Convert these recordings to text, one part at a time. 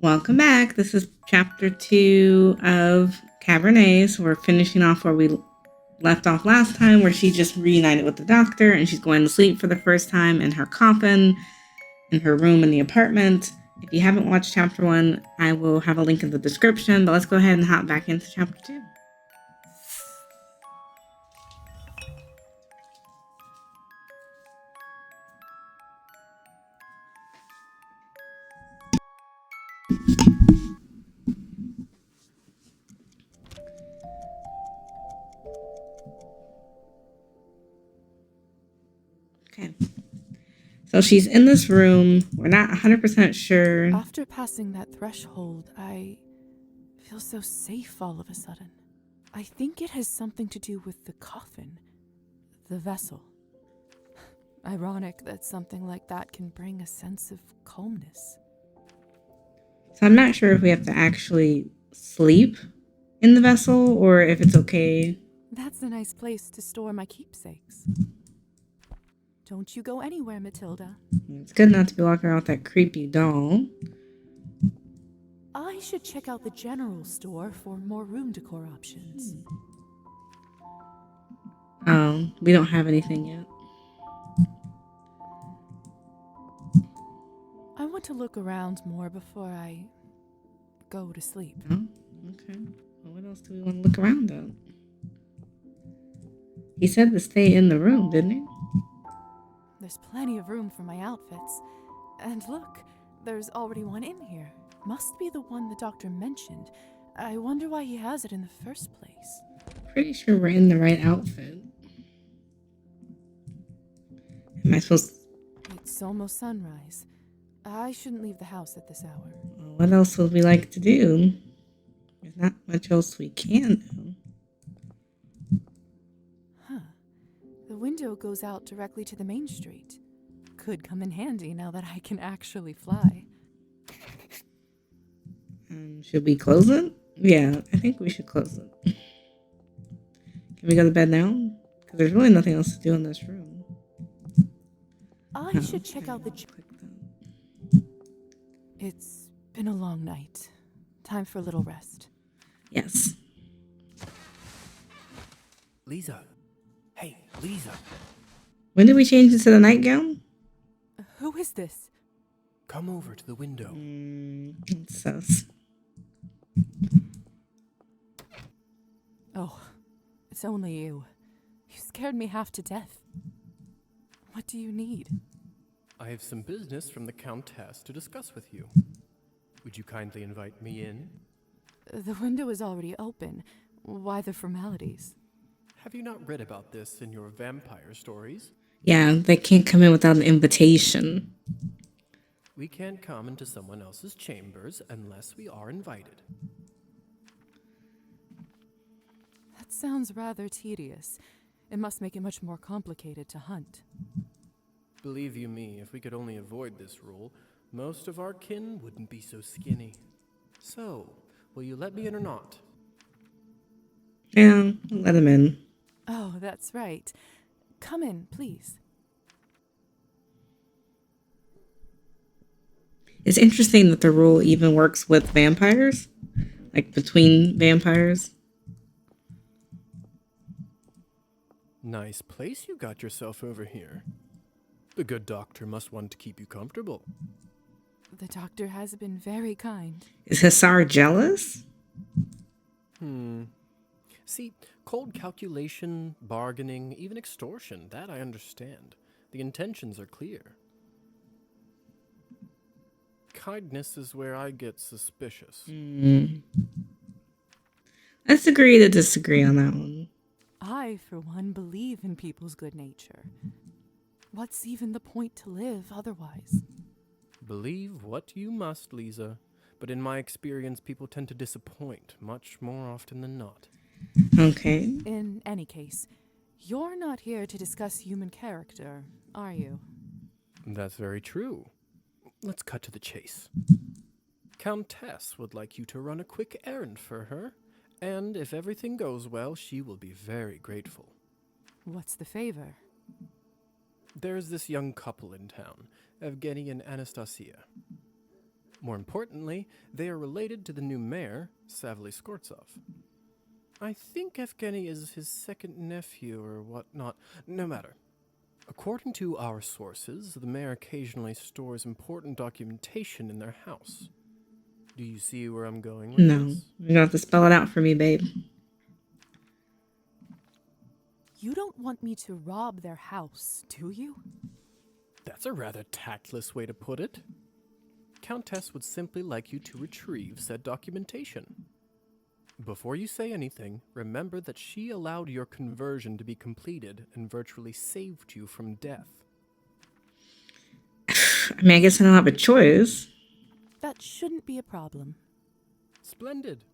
Welcome back. This is chapter 2 of Cabernet. So we're finishing off where we left off last time, where she just reunited with the doctor and she's going to sleep for the first time in her coffin in her room in the apartment. If you haven't watched chapter 1, I will have a link in the description. But let's go ahead and hop back into chapter 2. Okay. So she's in this room. We're not 100% sure. After passing that threshold, I feel so safe all of a sudden. I think it has something to do with the coffin, the vessel. Ironic that something like that can bring a sense of calmness. So I'm not sure if we have to actually sleep in the vessel or if it's okay. That's a nice place to store my keepsakes. Don't you go anywhere, Matilda. It's good not to be walking around with that creepy doll. I should check out the general store for more room decor options. Oh, we don't have anything yet. I want to look around more before I go to sleep. Oh, okay. Well, what else do we want to look around at? He said to stay in the room, didn't he? There's plenty of room for my outfits. And look, there's already one in here. Must be the one the doctor mentioned. I wonder why he has it in the first place. Pretty sure we're in the right outfit. Am I supposed to... It's almost sunrise. I shouldn't leave the house at this hour. Well, what else would we like to do? There's not much else we can do. Huh. The window goes out directly to the main street. Could come in handy now that I can actually fly. Should we close it? Yeah, I think we should close it. Can we go to bed now? Because there's really nothing else to do in this room. I should check out the... It's been a long night. Time for a little rest. Yes. Lisa. Hey, Lisa. When did we change it to the nightgown? Who is this? Come over to the window. It's sus. Oh, it's only you. You scared me half to death. What do you need? I have some business from the Countess to discuss with you. Would you kindly invite me in? The window is already open. Why the formalities? Have you not read about this in your vampire stories? Yeah, they can't come in without an invitation. We can't come into someone else's chambers unless we are invited. That sounds rather tedious. It must make it much more complicated to hunt. Believe you me, if we could only avoid this rule, most of our kin wouldn't be so skinny. So, will you let me in or not? Yeah, let him in. Oh, that's right. Come in, please. It's interesting that the rule even works with vampires, like between vampires. Nice place you got yourself over here. The good doctor must want to keep you comfortable. The doctor has been very kind. Is Hussar jealous? See, cold calculation, bargaining, even extortion, that I understand. The intentions are clear. Kindness is where I get suspicious. Let's agree to disagree on that one. I, for one, believe in people's good nature. What's even the point to live otherwise? Believe what you must, Lisa. But in my experience, people tend to disappoint much more often than not. Okay. In any case, you're not here to discuss human character, are you? That's very true. Let's cut to the chase. Countess would like you to run a quick errand for her, and if everything goes well, she will be very grateful. What's the favor? There's this young couple in town, Evgeny and Anastasia. More importantly, they are related to the new mayor, Savely Skortsov. I think Evgeny is his second nephew or whatnot. No matter. According to our sources, the mayor occasionally stores important documentation in their house. Do you see where I'm going with No, this? you're gonna have to spell it out for me, babe. You don't want me to rob their house, do you? That's a rather tactless way to put it. Countess would simply like you to retrieve said documentation. Before you say anything, remember that she allowed your conversion to be completed and virtually saved you from death. I mean, I guess I don't have a choice. That shouldn't be a problem. Splendid.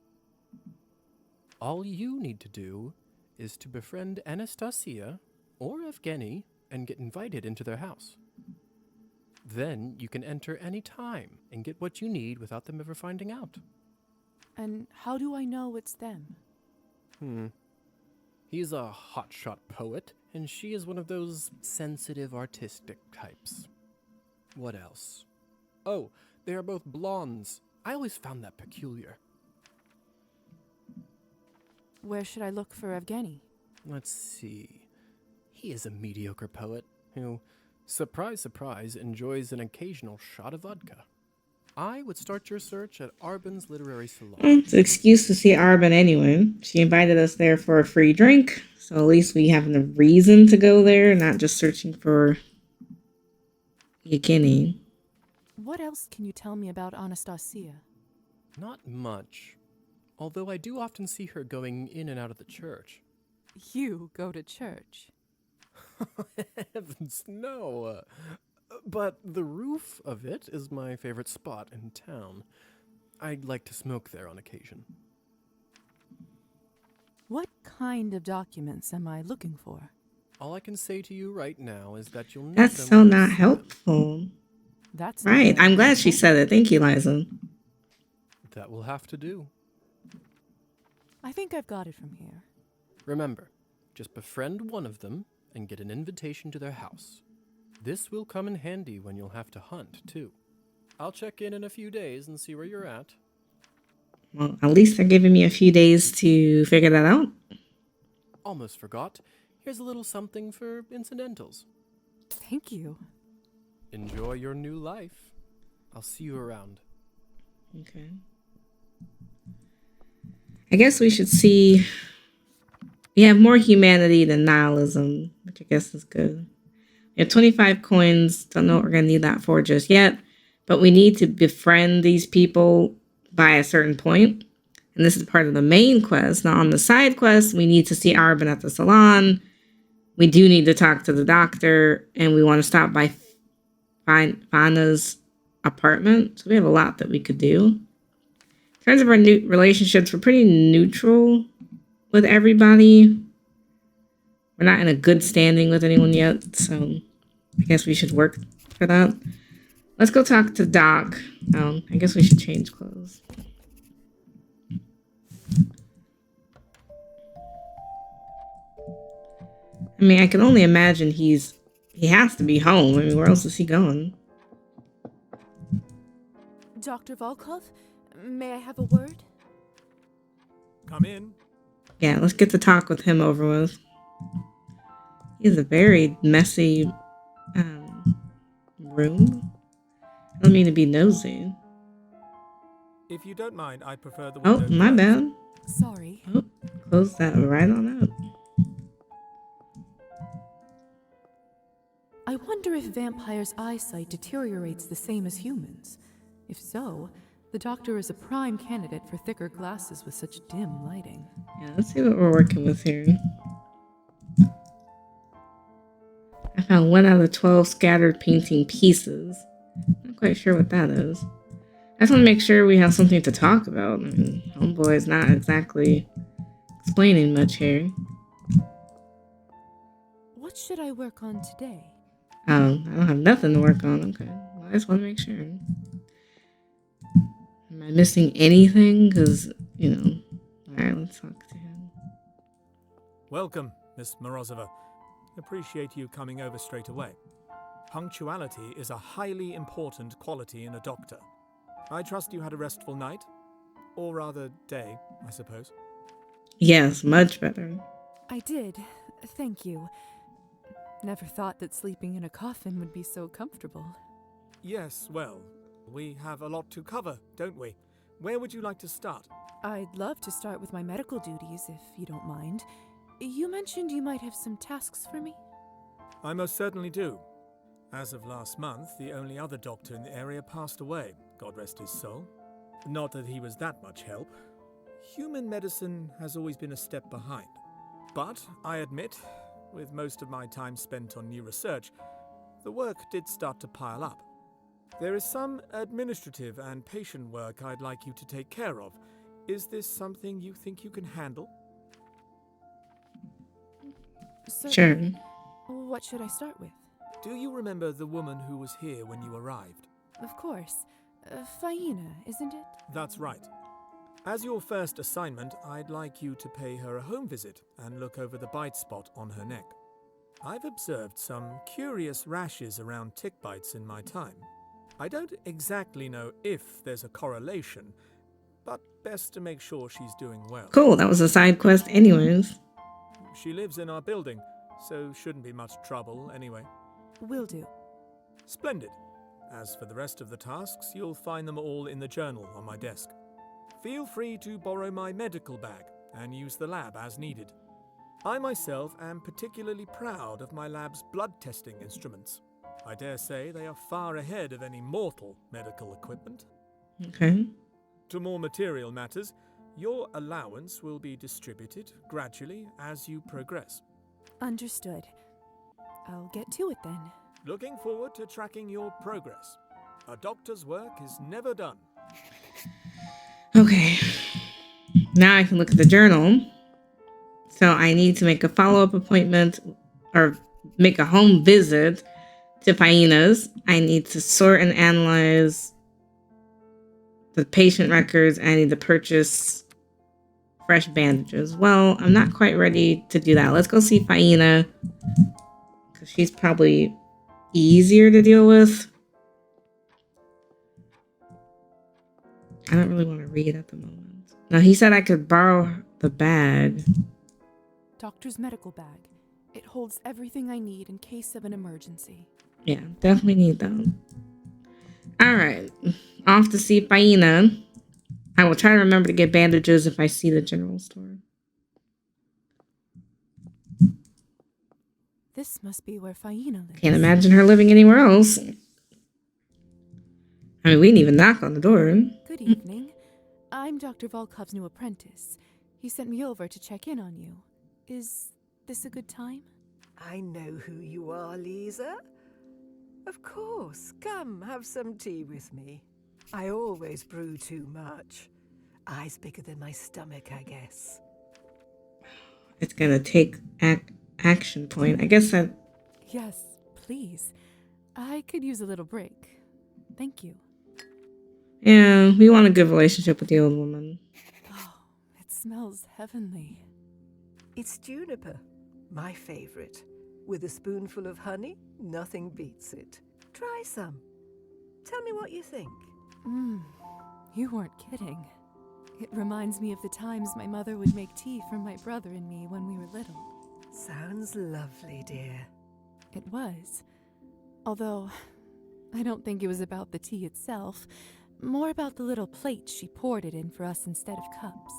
All you need to do is to befriend Anastasia or Evgeny and get invited into their house. Then you can enter any time and get what you need without them ever finding out. And how do I know it's them? He's a hotshot poet, and she is one of those sensitive artistic types. What else? Oh, they are both blondes. I always found that peculiar. Where should I look for Evgeny? Let's see. He is a mediocre poet who, surprise, surprise, enjoys an occasional shot of vodka. I would start your search at Arbin's Literary Salon. It's an excuse to see Arbin anyway. She invited us there for a free drink, so at least we have a reason to go there, not just searching for Evgeny. What else can you tell me about Anastasia? Not much, although I do often see her going in and out of the church. You go to church. Heavens, no. But the roof of it is my favorite spot in town. I'd like to smoke there on occasion. What kind of documents am I looking for? All I can say to you right now is that you'll need That's them so when not you- helpful. That's Right. not I'm glad she helpful. said it. Thank you, Liza. That will have to do. I think I've got it from here. Remember, just befriend one of them and get an invitation to their house. This will come in handy when you'll have to hunt, too. I'll check in a few days and see where you're at. Well, at least they're giving me a few days to figure that out. Almost forgot. Here's a little something for incidentals. Thank you. Enjoy your new life. I'll see you around. Okay. I guess we should see. We have more humanity than nihilism, which I guess is good. We have 25 coins. Don't know what we're going to need that for just yet. But we need to befriend these people by a certain point. And this is part of the main quest. Now, on the side quest, we need to see Arbin at the salon. We do need to talk to the doctor. And we want to stop by Fana's apartment. So we have a lot that we could do. In terms of our new relationships, we're pretty neutral with everybody. We're not in a good standing with anyone yet, so I guess we should work for that. Let's go talk to Doc. I guess we should change clothes. I mean, I can only imagine he has to be home. I mean, where else is he going? Dr. Volkov, may I have a word? Come in. Yeah, let's get to talk with him over with. He's a very messy room. I don't mean to be nosy. If you don't mind, I prefer the Oh, window my closed. bad. Sorry. Oh, close that right on up. I wonder if vampires' eyesight deteriorates the same as humans. If so, the doctor is a prime candidate for thicker glasses with such dim lighting. Yeah, let's see what we're working with here. I found 1 out of 12 scattered painting pieces. Not quite sure what that is. I just want to make sure we have something to talk about. I mean, homeboy is not exactly explaining much here. What should I work on today? Oh, I don't have nothing to work on. Okay. Well, I just want to make sure. Am I missing anything? Because, Alright, let's talk to him. Welcome, Miss Morozova. Appreciate you coming over straight away. Punctuality is a highly important quality in a doctor. I trust you had a restful night. Or rather, day, I suppose. Yes, much better. I did. Thank you. Never thought that sleeping in a coffin would be so comfortable. Yes, well, we have a lot to cover, don't we? Where would you like to start? I'd love to start with my medical duties, if you don't mind. You mentioned you might have some tasks for me? I most certainly do. As of last month, the only other doctor in the area passed away, God rest his soul. Not that he was that much help. Human medicine has always been a step behind. But, I admit, with most of my time spent on new research, the work did start to pile up. There is some administrative and patient work I'd like you to take care of. Is this something you think you can handle? Sure. What should I start with? Do you remember the woman who was here when you arrived? Of course. Faina, isn't it? That's right. As your first assignment, I'd like you to pay her a home visit and look over the bite spot on her neck. I've observed some curious rashes around tick bites in my time. I don't exactly know if there's a correlation, but best to make sure she's doing well. Cool, that was a side quest anyways. She lives in our building, so shouldn't be much trouble anyway. Will do. Splendid. As for the rest of the tasks, you'll find them all in the journal on my desk. Feel free to borrow my medical bag and use the lab as needed. I myself am particularly proud of my lab's blood testing instruments. I dare say they are far ahead of any mortal medical equipment. Okay. To more material matters, your allowance will be distributed gradually as you progress. Understood. I'll get to it then. Looking forward to tracking your progress. A doctor's work is never done. Okay. Now I can look at the journal. So I need to make a follow-up appointment or make a home visit to Faina's. I need to sort and analyze the patient records. I need to purchase fresh bandages. Well, I'm not quite ready to do that. Let's go see Faina, because she's probably easier to deal with. I don't really want to read at the moment. Now, he said I could borrow the bag. Doctor's medical bag. It holds everything I need in case of an emergency. Yeah, definitely need that. All right. Off to see Faina. I will try to remember to get bandages if I see the general store. This must be where Faina lives. Can't imagine her living anywhere else. I mean, we didn't even knock on the door. Good evening. I'm Dr. Volkov's new apprentice. He sent me over to check in on you. Is this a good time? I know who you are, Lisa. Of course. Come, have some tea with me. I always brew too much. Eyes bigger than my stomach, I guess. It's gonna take action point. I guess that... Yes, please. I could use a little break. Thank you. Yeah, we want a good relationship with the old woman. Oh, it smells heavenly. It's juniper, my favorite. With a spoonful of honey, nothing beats it. Try some. Tell me what you think. You weren't kidding. It reminds me of the times my mother would make tea for my brother and me when we were little. Sounds lovely, dear. It was. Although, I don't think it was about the tea itself, more about the little plate she poured it in for us instead of cups.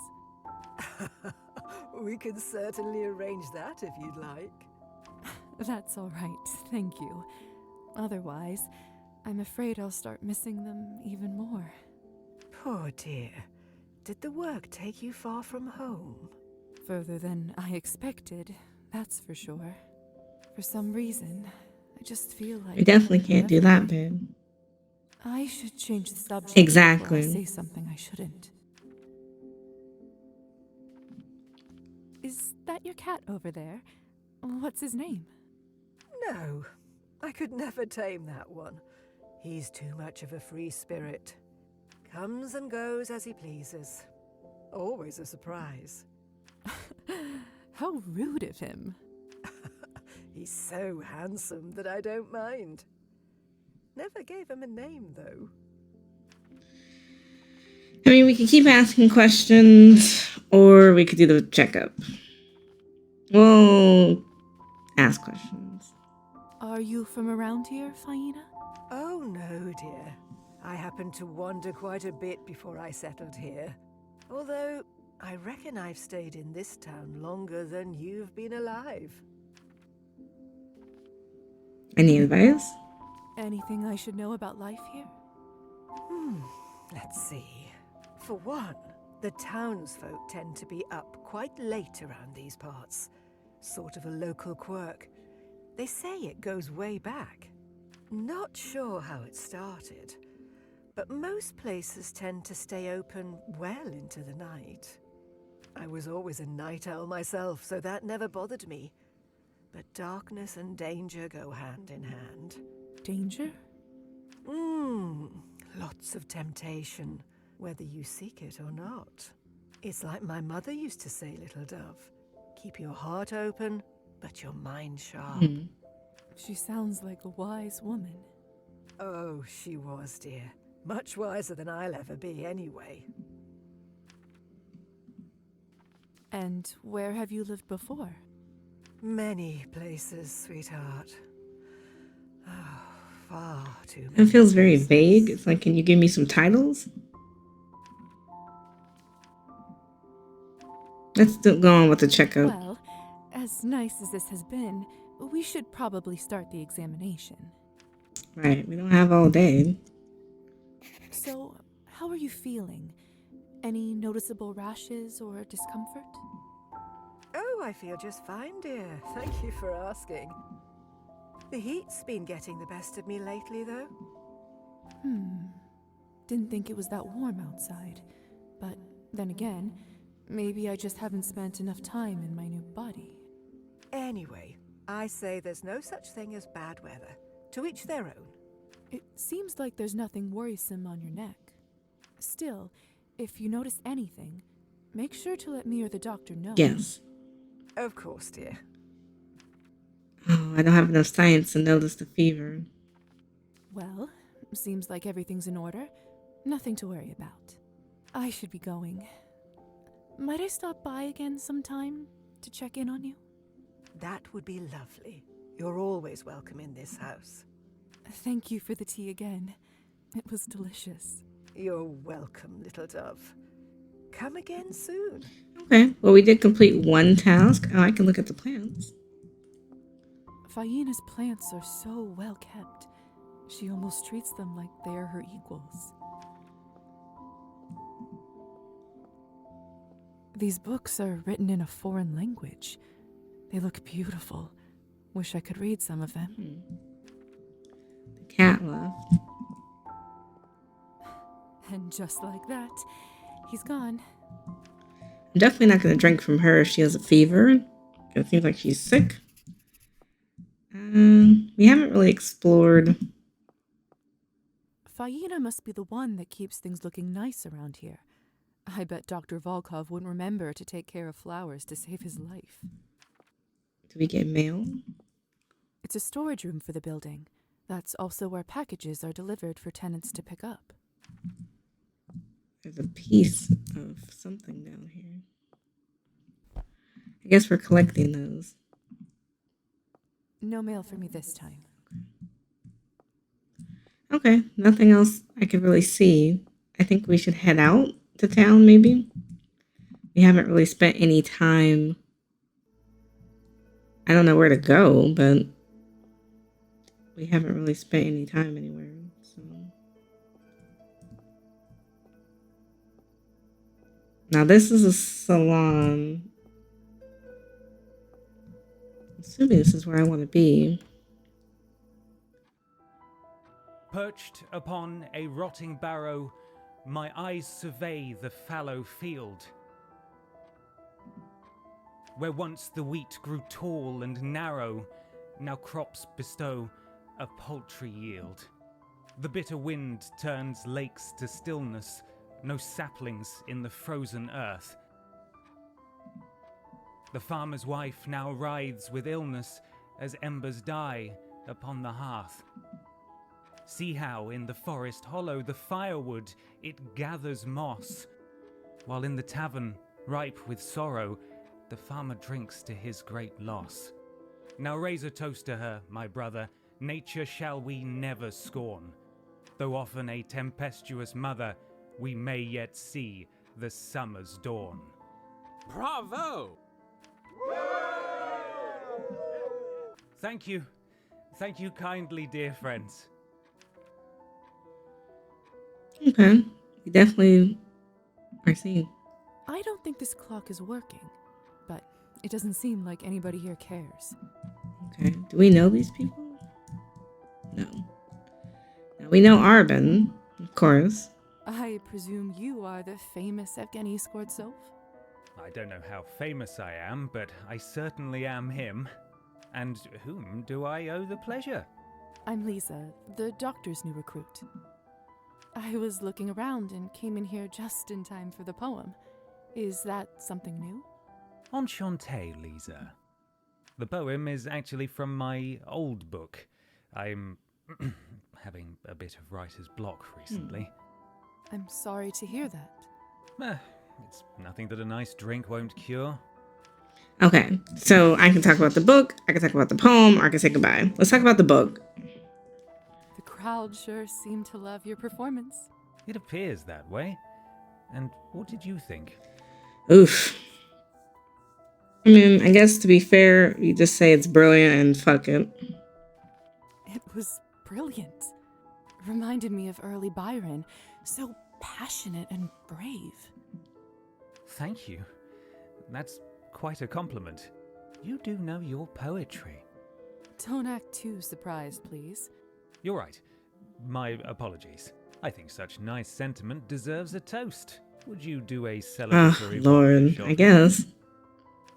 We can certainly arrange that if you'd like. That's all right, thank you. Otherwise, I'm afraid I'll start missing them even more. Poor dear. Did the work take you far from home? Further than I expected, that's for sure. For some reason, I just feel like... We definitely can't do that, babe. I should change the subject Exactly. before I say something I shouldn't. Is that your cat over there? What's his name? No, I could never tame that one. He's too much of a free spirit. Comes and goes as he pleases. Always a surprise. How rude of him. He's so handsome that I don't mind. Never gave him a name, though. I mean, we could keep asking questions, or we could do the checkup. We'll ask questions. Are you from around here, Faina? Oh, no, dear. I happened to wander quite a bit before I settled here. Although, I reckon I've stayed in this town longer than you've been alive. Any advice? Anything I should know about life here? Let's see. For one, the townsfolk tend to be up quite late around these parts. Sort of a local quirk. They say it goes way back. Not sure how it started, but most places tend to stay open well into the night. I was always a night owl myself, so that never bothered me. But darkness and danger go hand in hand. Danger? Lots of temptation, whether you seek it or not. It's like my mother used to say, little dove. Keep your heart open, but your mind sharp. She sounds like a wise woman. Oh, she was, dear. Much wiser than I'll ever be, anyway. And where have you lived before? Many places, sweetheart. Oh, far too It many. feels very vague. It's like, can you give me some titles? Let's still go on with the checkup. Well, as nice as this has been, we should probably start the examination. Right, we don't have all day. So, how are you feeling? Any noticeable rashes or discomfort? Oh, I feel just fine, dear. Thank you for asking. The heat's been getting the best of me lately, though. Didn't think it was that warm outside. But then again, maybe I just haven't spent enough time in my new body. Anyway, I say there's no such thing as bad weather. To each their own. It seems like there's nothing worrisome on your neck. Still, if you notice anything, make sure to let me or the doctor know. Yes. Of course, dear. Oh, I don't have enough science to notice the fever. Well, seems like everything's in order. Nothing to worry about. I should be going. Might I stop by again sometime to check in on you? That would be lovely. You're always welcome in this house. Thank you for the tea again. It was delicious. You're welcome, little dove. Come again soon. Okay, well, we did complete one task. Oh, I can look at the plants. Faina's plants are so well kept. She almost treats them like they are her equals. These books are written in a foreign language. They look beautiful. Wish I could read some of them. The cat left. And just like that, he's gone. I'm definitely not going to drink from her if she has a fever. It seems like she's sick. We haven't really explored. Faina must be the one that keeps things looking nice around here. I bet Dr. Volkov wouldn't remember to take care of flowers to save his life. Do we get mail? It's a storage room for the building. That's also where packages are delivered for tenants to pick up. There's a piece of something down here. I guess we're collecting those. No mail for me this time. Okay, nothing else I could really see. I think we should head out to town, maybe. We haven't really spent any time. I don't know where to go, but we haven't really spent any time anywhere. So now this is a salon. I'm assuming this is where I want to be. Perched upon a rotting barrow, my eyes survey the fallow field. Where once the wheat grew tall and narrow, now crops bestow a paltry yield. The bitter wind turns lakes to stillness, no saplings in the frozen earth. The farmer's wife now writhes with illness as embers die upon the hearth. See how in the forest hollow the firewood, it gathers moss. While in the tavern, ripe with sorrow, the farmer drinks to his great loss. Now raise a toast to her, my brother, nature shall we never scorn. Though often a tempestuous mother, we may yet see the summer's dawn. Bravo! Thank you. Thank you kindly, dear friends. Okay. You definitely are seeing. I don't think this clock is working, but it doesn't seem like anybody here cares. Okay. Do we know these people? No. Now we know Arbin, of course. I presume you are the famous Evgeny Skvortsov? I don't know how famous I am, but I certainly am him. And whom do I owe the pleasure? I'm Lisa, the doctor's new recruit. I was looking around and came in here just in time for the poem. Is that something new? Enchanté, Lisa. The poem is actually from my old book. I'm having a bit of writer's block recently. I'm sorry to hear that. It's nothing that a nice drink won't cure. Okay. So I can talk about the book, I can talk about the poem, or I can say goodbye. Let's talk about the book. The crowd sure seemed to love your performance. It appears that way. And what did you think? Oof. I mean, I guess to be fair, you just say it's brilliant and fuck it. It was brilliant. Reminded me of early Byron. So passionate and brave. Thank you. That's quite a compliment. You do know your poetry. Don't act too surprised, please. You're right. My apologies. I think such nice sentiment deserves a toast. Would you do a celebratory Lord, shot? I guess.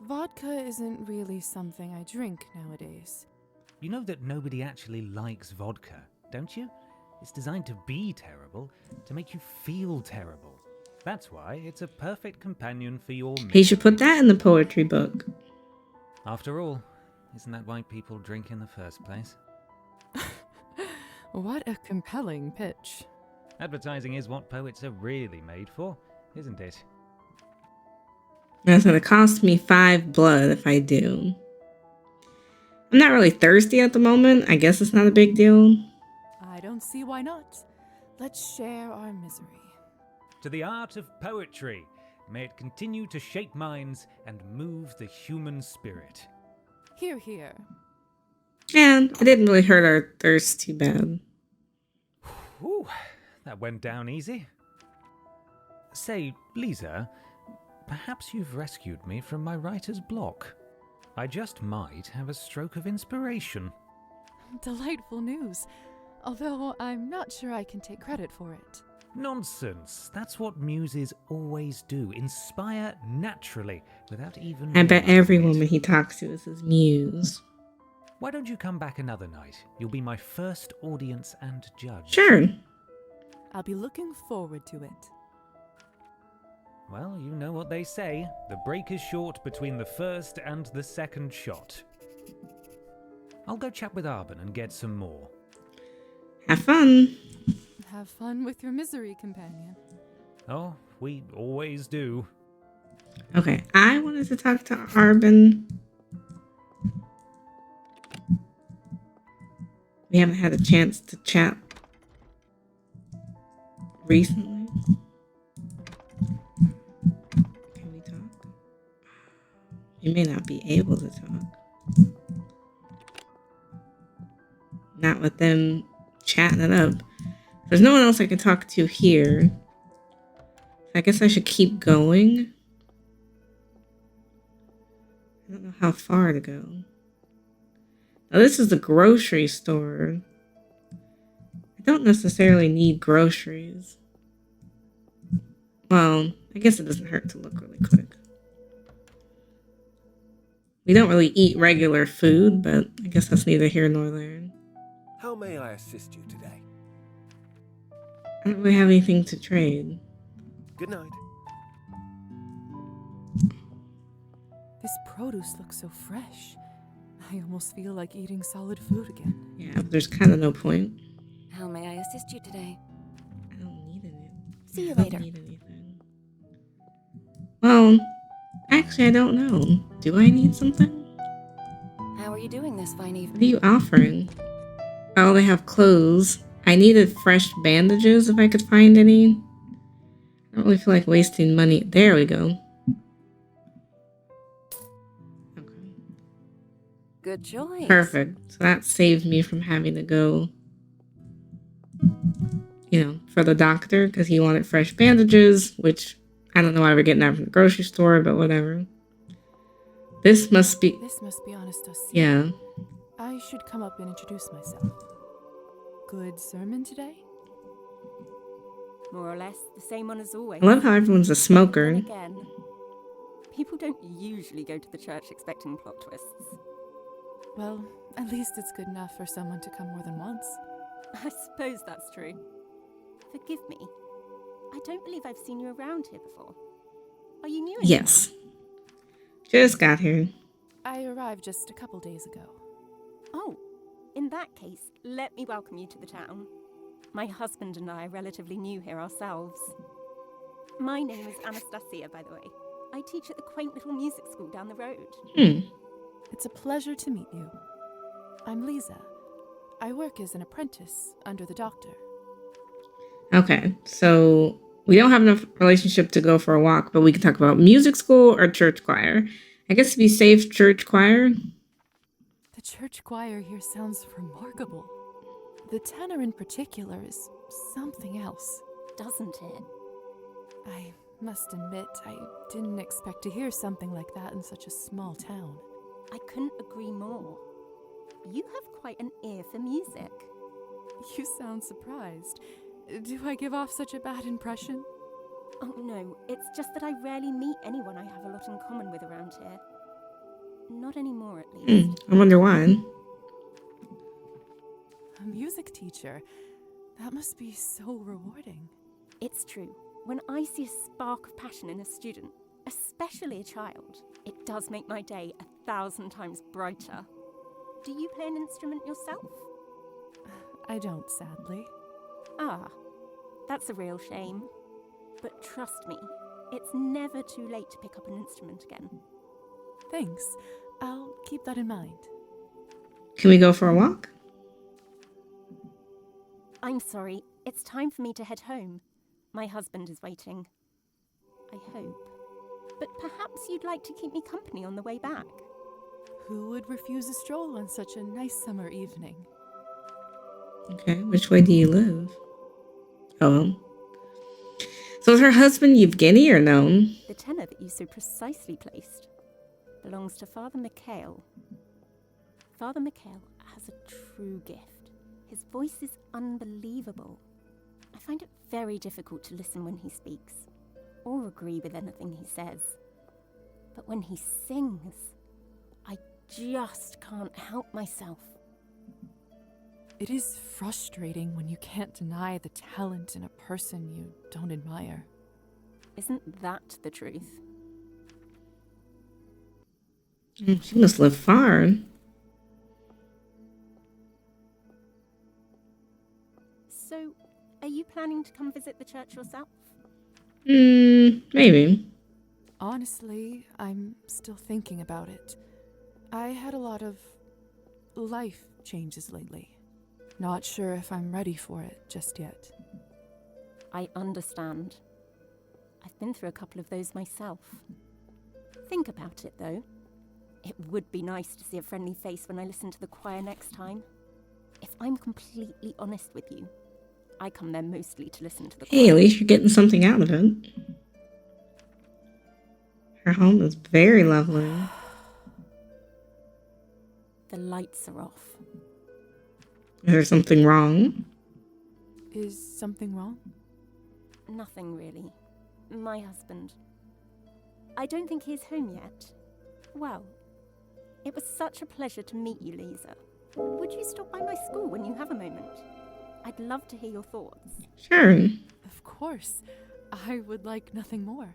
Vodka isn't really something I drink nowadays. You know that nobody actually likes vodka, don't you? It's designed to be terrible, to make you feel terrible. That's why it's a perfect companion for your He should put misery. that in the poetry book. After all, isn't that why people drink in the first place? What a compelling pitch. Advertising is what poets are really made for, isn't it? That's going to cost me 5 blood if I do. I'm not really thirsty at the moment. I guess it's not a big deal. I don't see why not. Let's share our misery. To the art of poetry, may it continue to shape minds and move the human spirit. Hear, hear. And it didn't really hurt our thirst too bad. Whew, that went down easy. Say, Lisa, perhaps you've rescued me from my writer's block. I just might have a stroke of inspiration. Delightful news. Although I'm not sure I can take credit for it. Nonsense. That's what muses always do. Inspire naturally, without even... I bet realizing every it. woman he talks to is his muse. Why don't you come back another night? You'll be my first audience and judge. Sure. I'll be looking forward to it. Well, you know what they say. The break is short between the first and the second shot. I'll go chat with Arbin and get some more. Have fun. Have fun with your misery, companion. Oh, we always do. Okay, I wanted to talk to Arbin. We haven't had a chance to chat recently. Can we talk? We may not be able to talk. Not with them chatting it up. There's no one else I can talk to here. I guess I should keep going. I don't know how far to go. Now, this is the grocery store. I don't necessarily need groceries. Well, I guess it doesn't hurt to look really quick. We don't really eat regular food, but I guess that's neither here nor there. How may I assist you today? I don't really have anything to trade. Good night. This produce looks so fresh. I almost feel like eating solid food again. Yeah, but there's kind of no point. How may I assist you today? I don't need anything. See you I don't later. need anything. Well, actually, I don't know. Do I need something? How are you doing this fine What are evening? you offering? Oh, they have clothes. I needed fresh bandages if I could find any. I don't really feel like wasting money. There we go. Okay. Good choice. Perfect. So that saved me from having to go, for the doctor because he wanted fresh bandages, which I don't know why we're getting that from the grocery store, but whatever. This must be... This must be Anastasia. Yeah. I should come up and introduce myself. Good sermon today? More or less the same one as always. I love how everyone's a Then smoker. again, people don't usually go to the church expecting plot twists. Well, at least it's good enough for someone to come more than once. I suppose that's true. Forgive me. I don't believe I've seen you around here before. Are you new in Yes. Just got here. I arrived just a couple days ago. town? Oh, in that case, let me welcome you to the town. My husband and I are relatively new here ourselves. My name is Anastasia, by the way. I teach at the quaint little music school down the road. It's a pleasure to meet you. I'm Lisa. I work as an apprentice under the doctor. Okay, so we don't have enough relationship to go for a walk, but we can talk about music school or church choir. I guess to be safe, church choir. The church choir here sounds remarkable. The tenor in particular is something else. Doesn't it? I must admit, I didn't expect to hear something like that in such a small town. I couldn't agree more. You have quite an ear for music. You sound surprised. Do I give off such a bad impression? Oh no, it's just that I rarely meet anyone I have a lot in common with around here. Not anymore, at least. I wonder why. A music teacher? That must be so rewarding. It's true. When I see a spark of passion in a student, especially a child, it does make my day 1,000 times brighter. Do you play an instrument yourself? I don't, sadly. Ah, that's a real shame. But trust me, it's never too late to pick up an instrument again. Thanks. I'll keep that in mind. Can we go for a walk? I'm sorry, it's time for me to head home. My husband is waiting. I hope. But perhaps you'd like to keep me company on the way back. Who would refuse a stroll on such a nice summer evening? Okay, which way do you live? Oh. So is her husband Yevgeny or no? The tenor that you so precisely placed belongs to Father Mikhail. Father Mikhail has a true gift. His voice is unbelievable. I find it very difficult to listen when he speaks, or agree with anything he says. But when he sings, I just can't help myself. It is frustrating when you can't deny the talent in a person you don't admire. Isn't that the truth? She must live far. So, are you planning to come visit the church yourself? Maybe. Honestly, I'm still thinking about it. I had a lot of life changes lately. Not sure if I'm ready for it just yet. I understand. I've been through a couple of those myself. Think about it, though. It would be nice to see a friendly face when I listen to the choir next time. If I'm completely honest with you, I come there mostly to listen to the choir. Hey, at least you're getting something out of it. Her home is very lovely. The lights are off. Is there something wrong? Is something wrong? Nothing really. My husband. I don't think he's home yet. Well, it was such a pleasure to meet you, Lisa. Would you stop by my school when you have a moment? I'd love to hear your thoughts. Sure. Of course. I would like nothing more.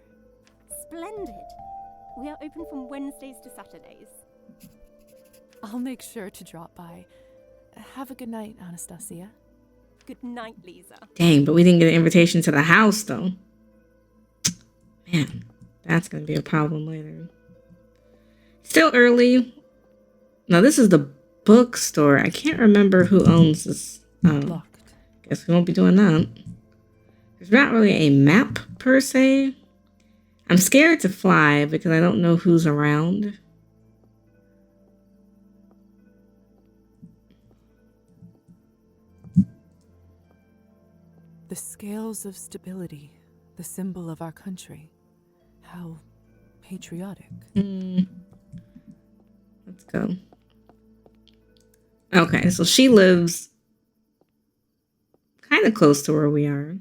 Splendid. We are open from Wednesdays to Saturdays. I'll make sure to drop by. Have a good night, Anastasia. Good night, Lisa. Dang, but we didn't get an invitation to the house, though. Man, that's going to be a problem later. Still early. No, this is the bookstore. I can't remember who owns this. Locked. Guess we won't be doing that. There's not really a map, per se. I'm scared to fly because I don't know who's around. The scales of stability, the symbol of our country. How patriotic. Let's go. Okay, so she lives kind of close to where we are.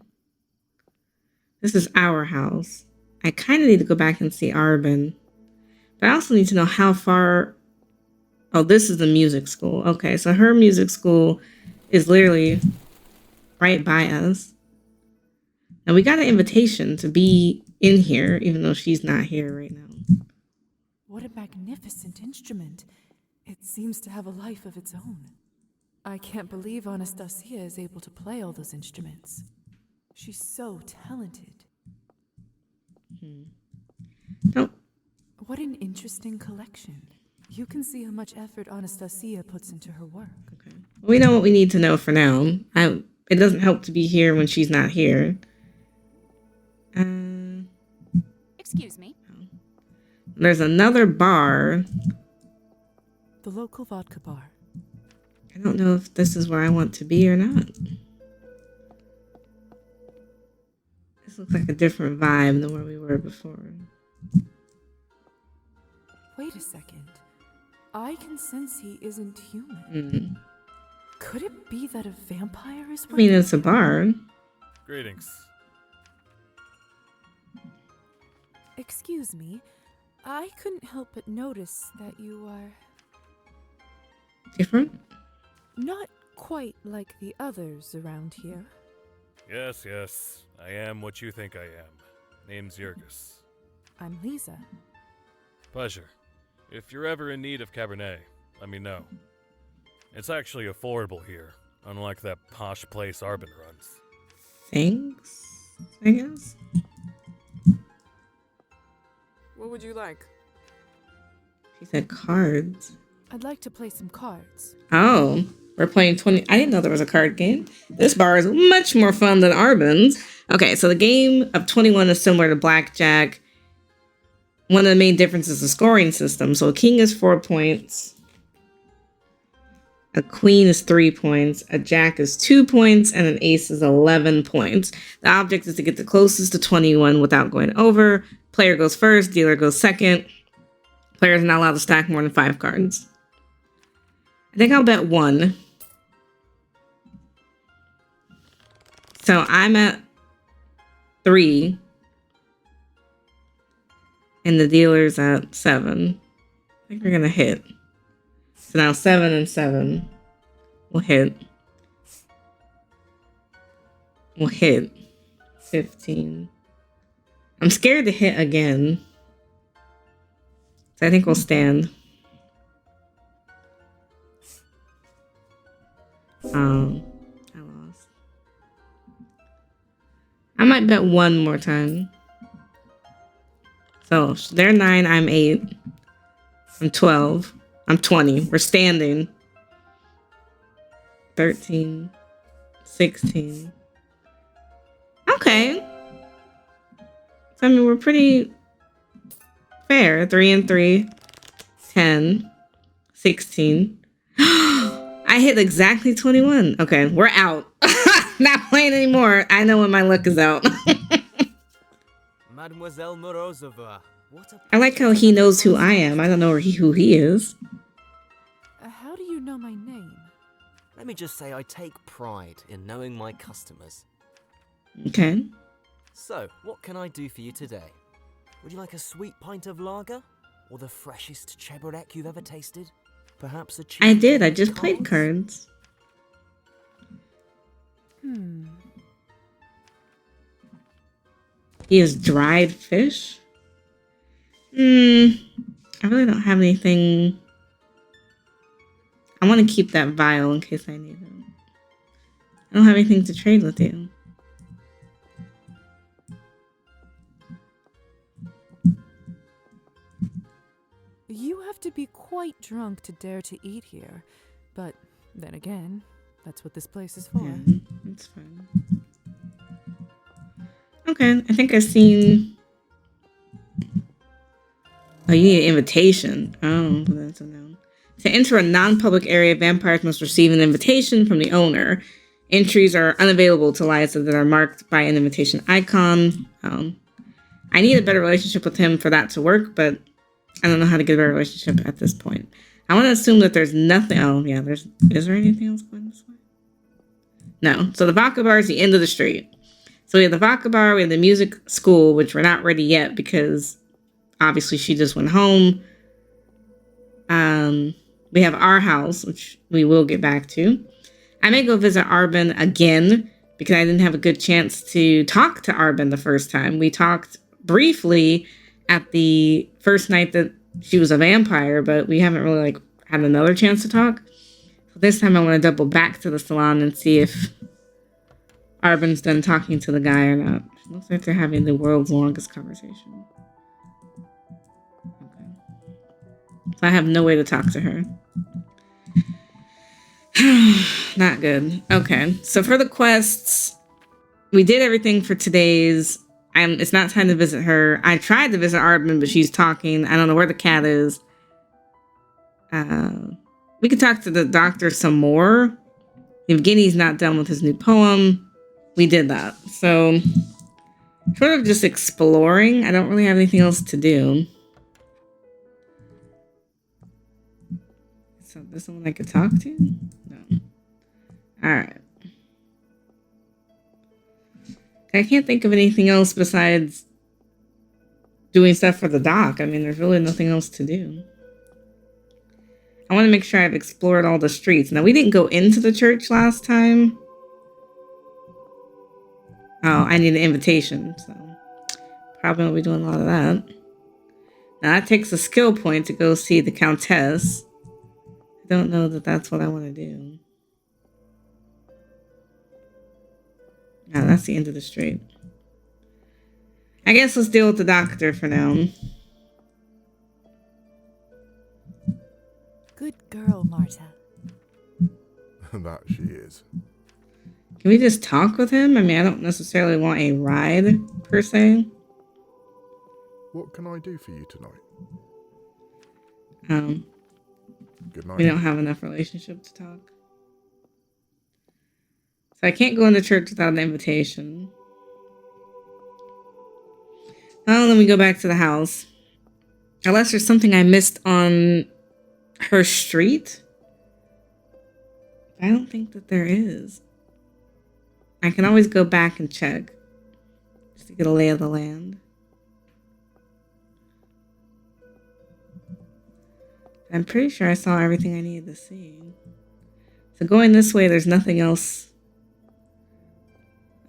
This is our house. I kind of need to go back and see Arbin. But I also need to know how far... Oh, this is the music school. Okay, so her music school is literally right by us. Now, we got an invitation to be in here, even though she's not here right now. What a magnificent instrument. It seems to have a life of its own. I can't believe Anastasia is able to play all those instruments. She's so talented. Nope. What an interesting collection. You can see how much effort Anastasia puts into her work. Okay. We know what we need to know for now. It doesn't help to be here when she's not here. Excuse me. There's another bar. The local vodka bar. I don't know if this is where I want to be or not. This looks like a different vibe than where we were before. Wait a second. I can sense he isn't human. Could it be that a vampire is I mean, working? it's a bar. Greetings. Excuse me. I couldn't help but notice that you are Different? not quite like the others around here. Yes, yes. I am what you think I am. Name's Yurgis. I'm Lisa. Pleasure. If you're ever in need of Cabernet, let me know. It's actually affordable here, unlike that posh place Arbin runs. Thanks, I guess. What would you like? She said cards. I'd like to play some cards. Oh, we're playing 20. I didn't know there was a card game. This bar is much more fun than Arbin's. Okay, so the game of 21 is similar to blackjack. One of the main differences is the scoring system. So a king is 4 points. A queen is 3 points. A jack is 2 points. And an ace is 11 points. The object is to get the closest to 21 without going over. Player goes first. Dealer goes second. Player is not allowed to stack more than 5 cards. I think I'll bet 1. So I'm at 3. And the dealer's at 7. I think we're going to hit. So now 7 and 7. We'll hit. We'll hit. 15. I'm scared to hit again. So I think we'll stand. I lost. I might bet 1 more time. So they're 9, I'm 8. I'm 12. I'm 20. We're standing. 13. 16. Okay. So, I mean, we're pretty fair. 3 and 3. 10. 16. I hit exactly 21. Okay, we're out. Not playing anymore. I know when my luck is out. Mademoiselle Morozova, what a... I like how he knows who I am. I don't know who he is. How do you know my name? Let me just say I take pride in knowing my customers. Okay. So, what can I do for you today? Would you like a sweet pint of lager? Or the freshest Cabernet you've ever tasted? Perhaps a cheap... I did. I just played cards. He has dried fish? I really don't have anything. I want to keep that vial in case I need it. I don't have anything to trade with you. You have to be quite drunk to dare to eat here. But then again, that's what this place is for. Yeah, that's fine. Okay, I think I've seen... Oh, you need an invitation. Oh, that's a no. To enter a non-public area, vampires must receive an invitation from the owner. Entries are unavailable to Liza that are marked by an invitation icon. I need a better relationship with him for that to work, but I don't know how to get a better relationship at this point. I want to assume that there's nothing... Oh, yeah, is there anything else going this way? No. So the vodka bar is the end of the street. So we have the vodka bar, we have the music school, which we're not ready yet because obviously she just went home. We have our house, which we will get back to. I may go visit Arbin again because I didn't have a good chance to talk to Arbin the first time. We talked briefly at the first night that she was a vampire, but we haven't really had another chance to talk. So this time I want to double back to the salon and see if Arbin's done talking to the guy or not. It looks like they're having the world's longest conversation. Okay. So I have no way to talk to her. Not good. Okay. So for the quests, we did everything for today's. It's not time to visit her. I tried to visit Arbin, but she's talking. I don't know where the cat is. We could talk to the doctor some more. Evgeny's not done with his new poem. We did that. So, sort of just exploring. I don't really have anything else to do. So, there's someone I could talk to? No. Alright. I can't think of anything else besides doing stuff for the doc. I mean, there's really nothing else to do. I want to make sure I've explored all the streets. Now, we didn't go into the church last time. Oh, I need an invitation, so probably won't be doing a lot of that. Now, that takes a skill point to go see the Countess. I don't know that that's what I want to do. Oh, that's the end of the street. I guess let's deal with the doctor for now. Good girl, Marta. That she is. Can we just talk with him? I mean, I don't necessarily want a ride, per se. What can I do for you tonight? Good night. We don't have enough relationship to talk. So I can't go into church without an invitation. Well, then we go back to the house. Unless there's something I missed on her street. I don't think that there is. I can always go back and check. Just to get a lay of the land. I'm pretty sure I saw everything I needed to see. So going this way, there's nothing else.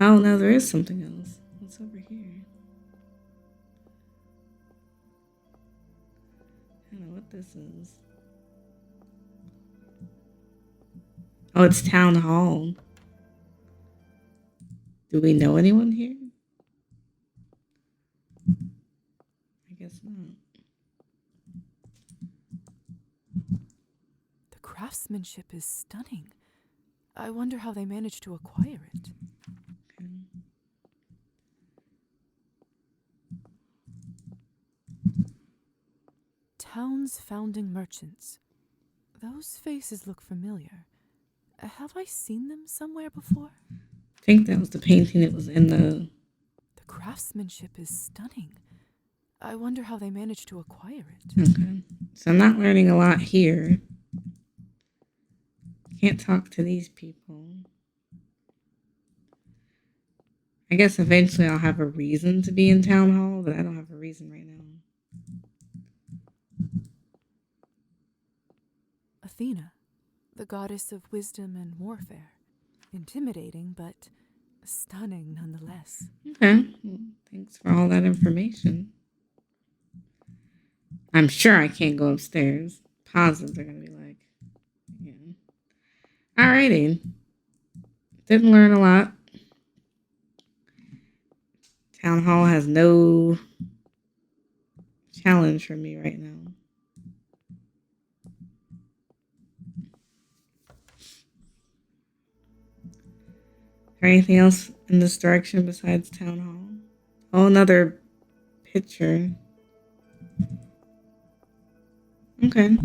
Oh, no, there is something else. What's over here? I don't know what this is. Oh, it's Town Hall. Do we know anyone here? I guess not. The craftsmanship is stunning. I wonder how they managed to acquire it. Okay. Town's founding merchants. Those faces look familiar. Have I seen them somewhere before? I think that was the painting that was in the... The craftsmanship is stunning. I wonder how they managed to acquire it. Okay. So I'm not learning a lot here. Can't talk to these people. I guess eventually I'll have a reason to be in Town Hall, but I don't have a reason right now. Athena, the goddess of wisdom and warfare. Intimidating, but stunning nonetheless. Okay. Well, thanks for all that information. I'm sure I can't go upstairs. Positive they're going to be like, yeah. Alrighty. Didn't learn a lot. Town Hall has no challenge for me right now. Is there anything else in this direction besides Town Hall? Oh, another picture. Okay.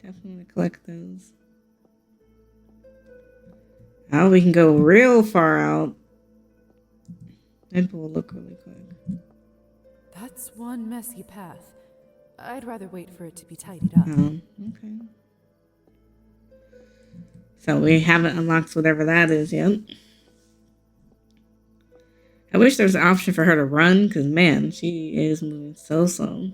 Definitely collect those. Oh, we can go real far out. Maybe we'll look really quick. That's one messy path. I'd rather wait for it to be tidied up. Oh, okay. So we haven't unlocked whatever that is yet. I wish there was an option for her to run, because man, she is moving so slow.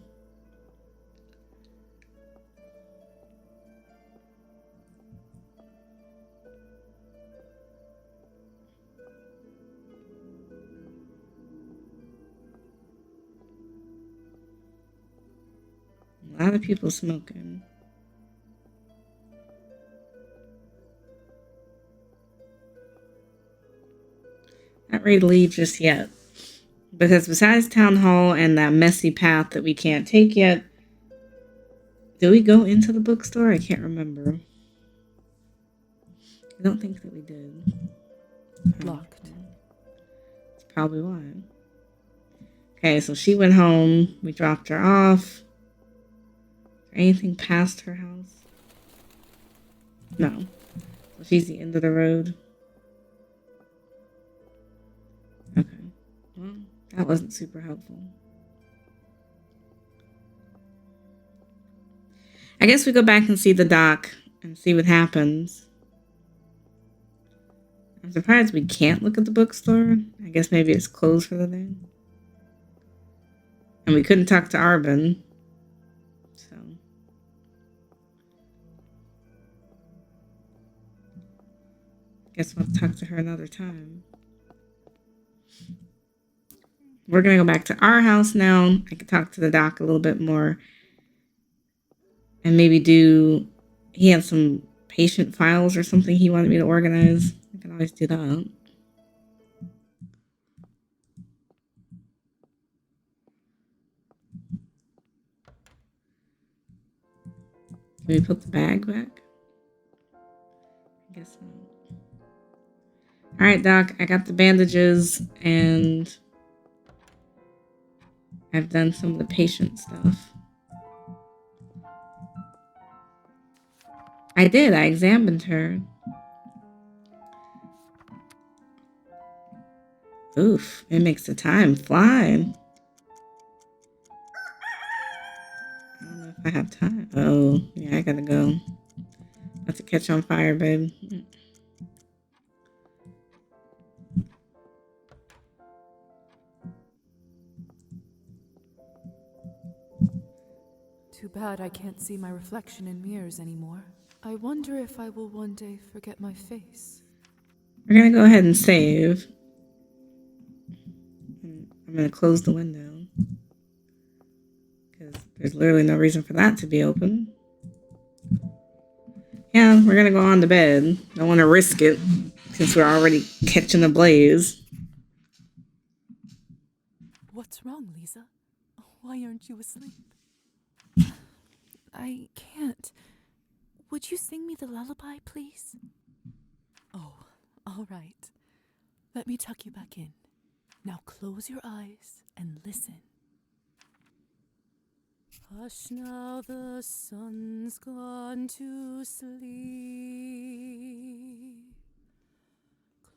A lot of people smoking. Not ready to leave just yet. Because besides Town Hall and that messy path that we can't take yet, did we go into the bookstore? I can't remember. I don't think that we did. Locked. That's probably why. Okay, so she went home. We dropped her off. Anything past her house? No. So she's the end of the road. Okay. Well, that wasn't super helpful. I guess we go back and see the doc and see what happens. I'm surprised we can't look at the bookstore. I guess maybe it's closed for the day. And we couldn't talk to Arbin. So. Guess we'll talk to her another time. We're going to go back to our house now. I can talk to the doc a little bit more. And maybe he had some patient files or something he wanted me to organize. I can always do that. Can we put the bag back? I guess not. All right, Doc, I got the bandages and I've done some of the patient stuff. I did. I examined her. Oof, it makes the time fly. I don't know if I have time. Oh, yeah, I gotta go. About to catch on fire, babe. Too bad I can't see my reflection in mirrors anymore. I wonder if I will one day forget my face. We're gonna go ahead and save. I'm gonna close the window. Because there's literally no reason for that to be open. Yeah, we're gonna go on to bed. Don't want to risk it since we're already catching a blaze. What's wrong, Lisa? Why aren't you asleep? I can't. Would you sing me the lullaby, please? Oh, all right. Let me tuck you back in. Now close your eyes and listen. Hush now, the sun's gone to sleep.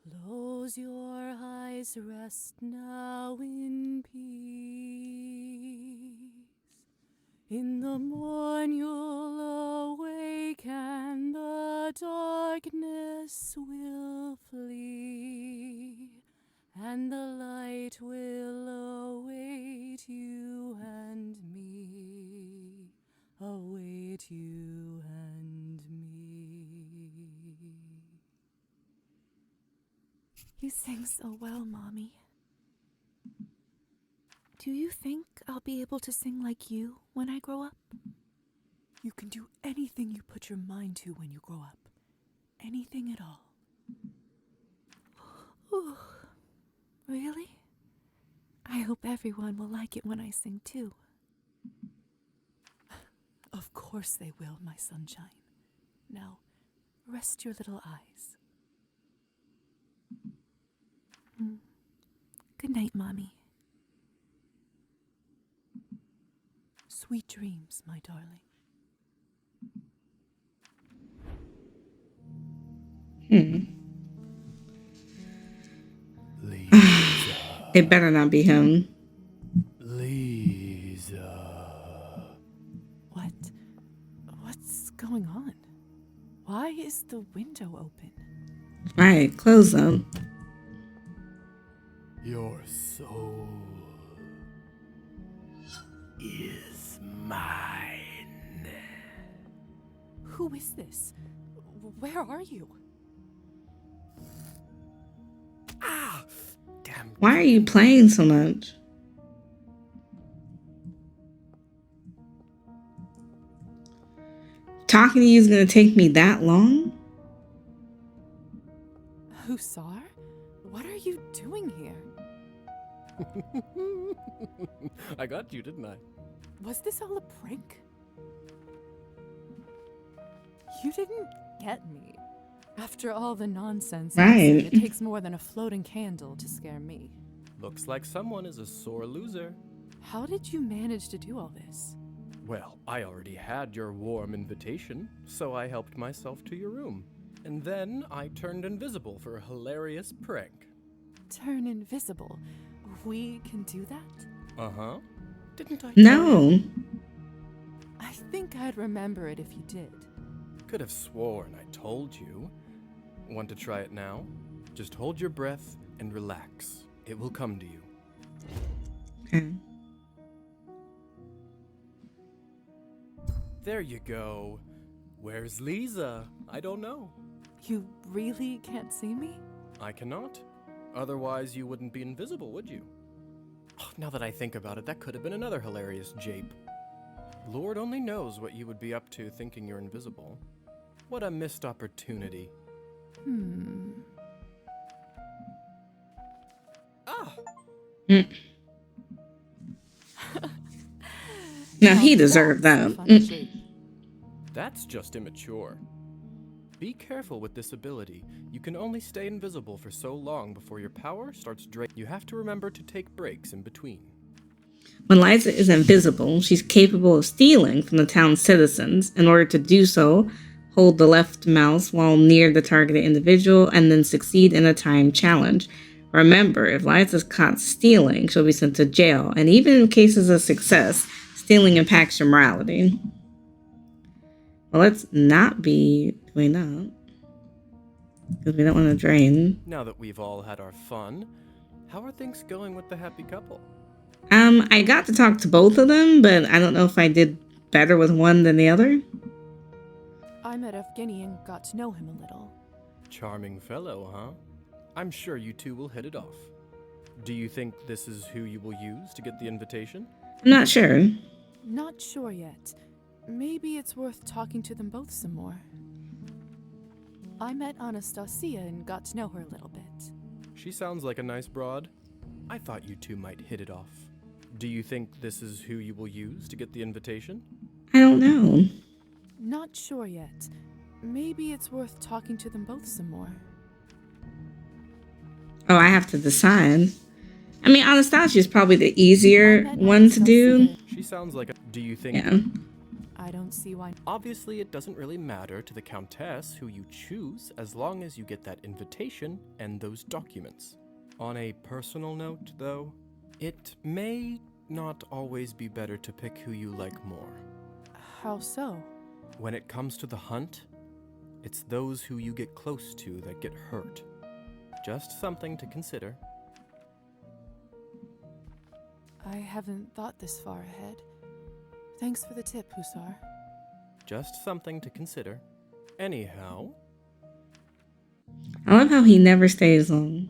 Close your eyes, rest now in peace. In the morn you'll awake and the darkness will flee, and the light will await you and me, await you and me. You sing so well, Mommy. Do you think I'll be able to sing like you when I grow up? You can do anything you put your mind to when you grow up. Anything at all. Whew. Really? I hope everyone will like it when I sing too. Of course they will, my sunshine. Now, rest your little eyes. Good night, Mommy. Sweet dreams, my darling. Lisa. It better not be him. Lisa. What? What's going on? Why is the window open? Right, close them. Your soul is mine. Who is this? Where are you? Ah! Damn. Why are you playing so much? Talking to you is gonna take me that long? Hussar? What are you doing here? I got you, didn't I? Was this all a prank? You didn't get me. After all the nonsense, Right. it takes more than a floating candle to scare me. Looks like someone is a sore loser. How did you manage to do all this? Well, I already had your warm invitation, so I helped myself to your room. And then I turned invisible for a hilarious prank. Turn invisible. We can do that? Uh-huh. Didn't I tell you? No. I think I'd remember it if you did. Could have sworn I told you. Want to try it now? Just hold your breath and relax. It will come to you. Okay. There you go. Where's Lisa? I don't know. You really can't see me? I cannot. Otherwise, you wouldn't be invisible, would you? Oh, now that I think about it, that could have been another hilarious jape. Lord only knows what you would be up to thinking you're invisible. What a missed opportunity. Ah! Now he Now deserved that's a that. fun shape. That's just immature. Be careful with this ability. You can only stay invisible for so long before your power starts draining. You have to remember to take breaks in between. When Liza is invisible, she's capable of stealing from the town's citizens. In order to do so, hold the left mouse while near the targeted individual and then succeed in a timed challenge. Remember, if Liza's caught stealing, she'll be sent to jail. And even in cases of success, stealing impacts your morality. Well, let's not be doing that. Because we don't want to drain. Now that we've all had our fun, how are things going with the happy couple? I got to talk to both of them, but I don't know if I did better with one than the other. I met Evgeny and got to know him a little. Charming fellow, huh? I'm sure you two will hit it off. Do you think this is who you will use to get the invitation? I'm not sure. Not sure yet. Maybe it's worth talking to them both some more. I met Anastasia and got to know her a little bit. She sounds like a nice broad. I thought you two might hit it off. Do you think this is who you will use to get the invitation? I don't know. Not sure yet. Maybe it's worth talking to them both some more. Oh, I have to decide. I mean, Anastasia is probably the easier one to do. She sounds like a... Do you think... Yeah. I don't see why. Obviously, it doesn't really matter to the Countess who you choose as long as you get that invitation and those documents. On a personal note, though, it may not always be better to pick who you like more. How so? When it comes to the hunt, it's those who you get close to that get hurt. Just something to consider. I haven't thought this far ahead. Thanks for the tip, Hussar. Just something to consider. Anyhow... I love how he never stays long.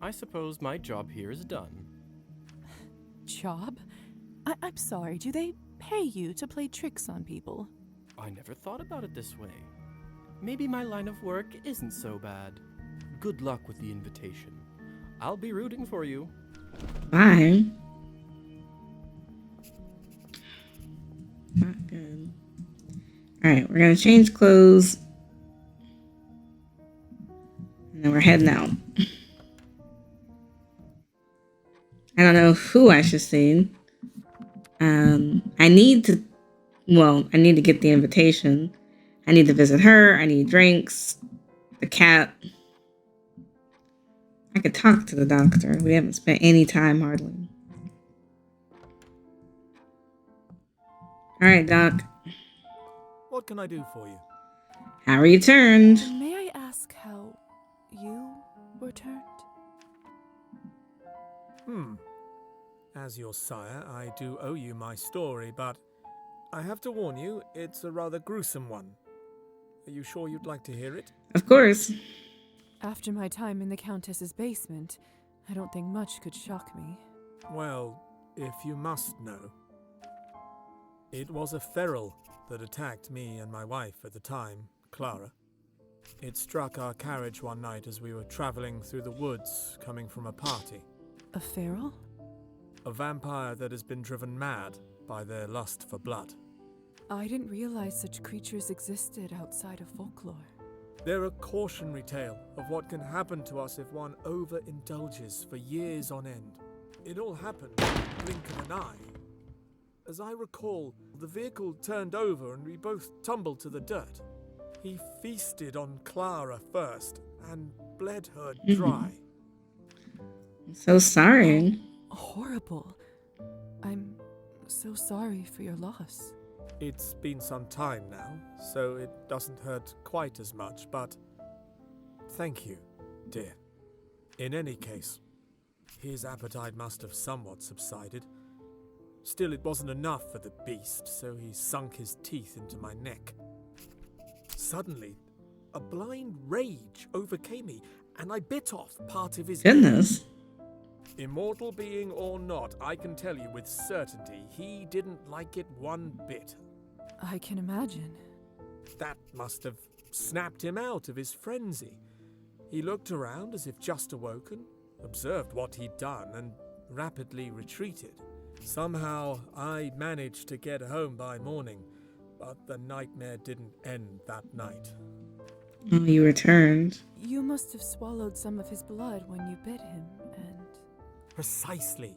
I suppose my job here is done. Job? I'm sorry, do they pay you to play tricks on people? I never thought about it this way. maybe my line of work isn't so bad. Good luck with the invitation. I'll be rooting for you. Bye. Not good. Alright, we're gonna change clothes. And then we're heading out. I don't know who I should see. I need to get the invitation. I need to visit her. I need drinks. The cat. I could talk to the doctor. We haven't spent any time hardly. All right, Doc. What can I do for you? How are you turned? May I ask how you were turned? As your sire, I do owe you my story, but I have to warn you, it's a rather gruesome one. Are you sure you'd like to hear it? Of course. After my time in the Countess's basement, I don't think much could shock me. Well, if you must know. It was a feral that attacked me and my wife at the time, Clara. It struck our carriage one night as we were travelling through the woods, coming from a party. A feral? A vampire that has been driven mad by their lust for blood. I didn't realize such creatures existed outside of folklore. They're a cautionary tale of what can happen to us if one overindulges for years on end. It all happened in the blink of an eye. As I recall, the vehicle turned over and we both tumbled to the dirt. He feasted on Clara first and bled her dry. I'm so sorry. Horrible. I'm so sorry for your loss. It's been some time now, so it doesn't hurt quite as much, but thank you, dear. In any case, his appetite must have somewhat subsided. Still, it wasn't enough for the beast, so he sunk his teeth into my neck. Suddenly, a blind rage overcame me, and I bit off part of his Goodness. Immortal being or not, I can tell you with certainty he didn't like it one bit. I can imagine. That must have snapped him out of his frenzy. He looked around as if just awoken, observed what he'd done, and rapidly retreated. Somehow, I managed to get home by morning, but the nightmare didn't end that night. Oh, you returned. You must have swallowed some of his blood when you bit him, and... Precisely.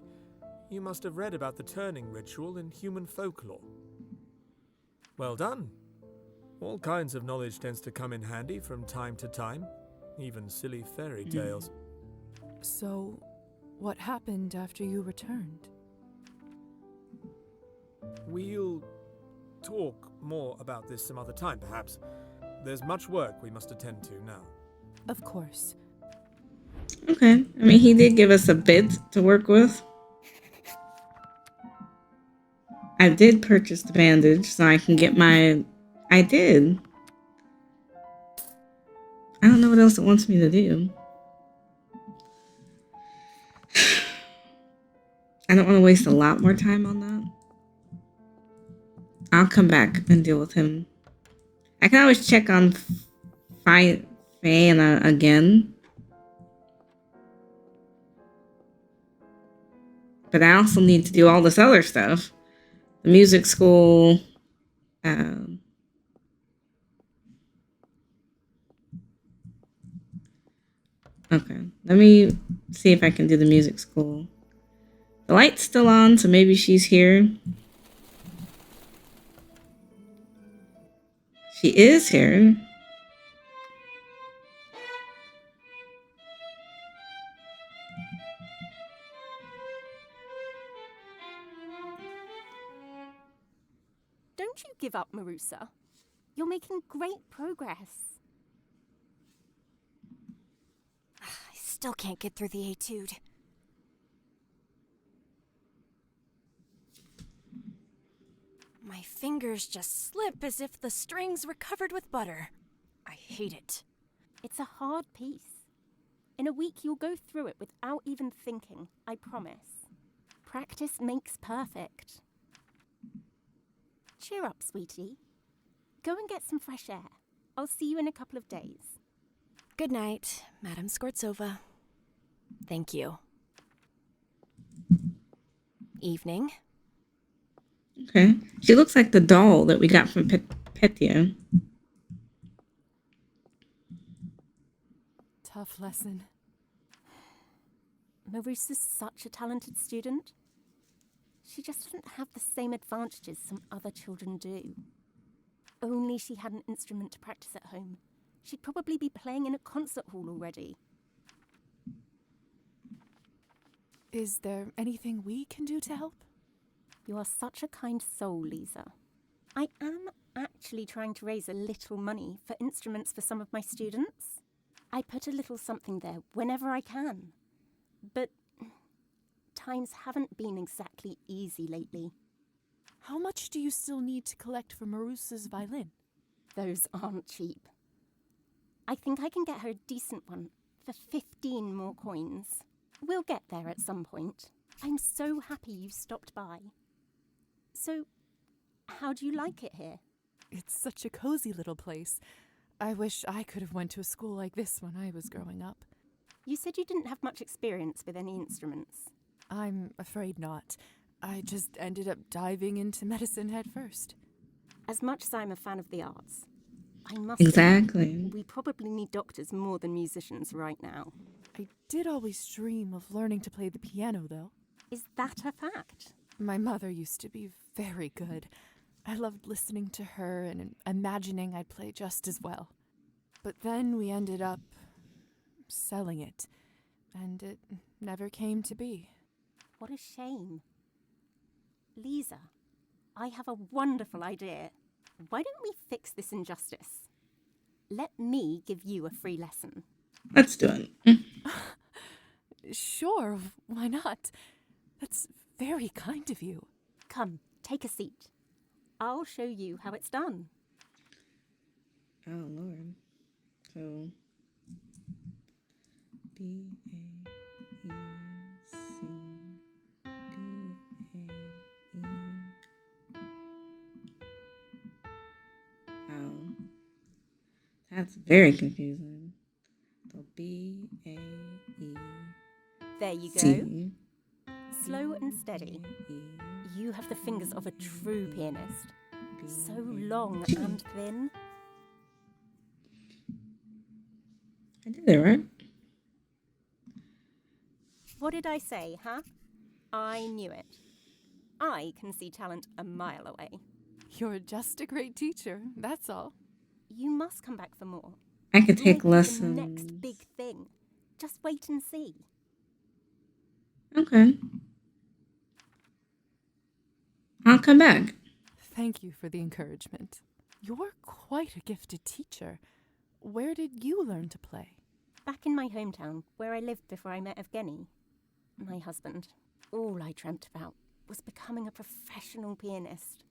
You must have read about the turning ritual in human folklore. Well done. All kinds of knowledge tends to come in handy from time to time, even silly fairy tales. So, what happened after you returned? We'll talk more about this some other time, perhaps. There's much work we must attend to now. Of course. Okay. I mean, he did give us a bit to work with. I did purchase the bandage so I can get my... I did. I don't know what else it wants me to do. I don't want to waste a lot more time on that. I'll come back and deal with him. I can always check on Fana again. But I also need to do all this other stuff. The music school. Okay, let me see if I can do the music school. The light's still on, so maybe she's here. She is here. Don't you give up, Marusa. You're making great progress. I still can't get through the etude. My fingers just slip as if the strings were covered with butter. I hate it. It's a hard piece. In a week, you'll go through it without even thinking, I promise. Practice makes perfect. Cheer up, sweetie. Go and get some fresh air. I'll see you in a couple of days. Good night, Madame Skvortsova. Thank you. Evening. Okay. She looks like the doll that we got from Petya. Tough lesson. Marusa's such a talented student. She just doesn't have the same advantages some other children do. Only she had an instrument to practice at home. She'd probably be playing in a concert hall already. Is there anything we can do to help? You are such a kind soul, Lisa. I am actually trying to raise a little money for instruments for some of my students. I put a little something there whenever I can. But times haven't been exactly easy lately. How much do you still need to collect for Marusa's violin? Those aren't cheap. I think I can get her a decent one for 15 more coins. We'll get there at some point. I'm so happy you stopped by. So, how do you like it here? It's such a cozy little place. I wish I could have went to a school like this when I was growing up. You said you didn't have much experience with any instruments. I'm afraid not. I just ended up diving into medicine head first. As much as I'm a fan of the arts, I must Exactly. admit, we probably need doctors more than musicians right now. I did always dream of learning to play the piano, though. Is that a fact? My mother used to be very good. I loved listening to her and imagining I'd play just as well. But then we ended up selling it, and it never came to be. What a shame. Lisa, I have a wonderful idea. Why don't we fix this injustice? Let me give you a free lesson. Let's do it. Sure, why not? That's very kind of you. Come, take a seat. I'll show you how it's done. Oh, Lord. So, B, A, E, C, B, A, E. Oh. That's very confusing. So, B, A, E, There you go. C. Slow and steady. You have the fingers of a true pianist. So long and thin. I did it, right? What did I say, huh? I knew it. I can see talent a mile away. You're just a great teacher, that's all. You must come back for more. I could take You'll be lessons. the next big thing. Just wait and see. Okay. I'll come back. Thank you for the encouragement. You're quite a gifted teacher. Where did you learn to play? Back in my hometown, where I lived before I met Evgeny, my husband, all I dreamt about was becoming a professional pianist.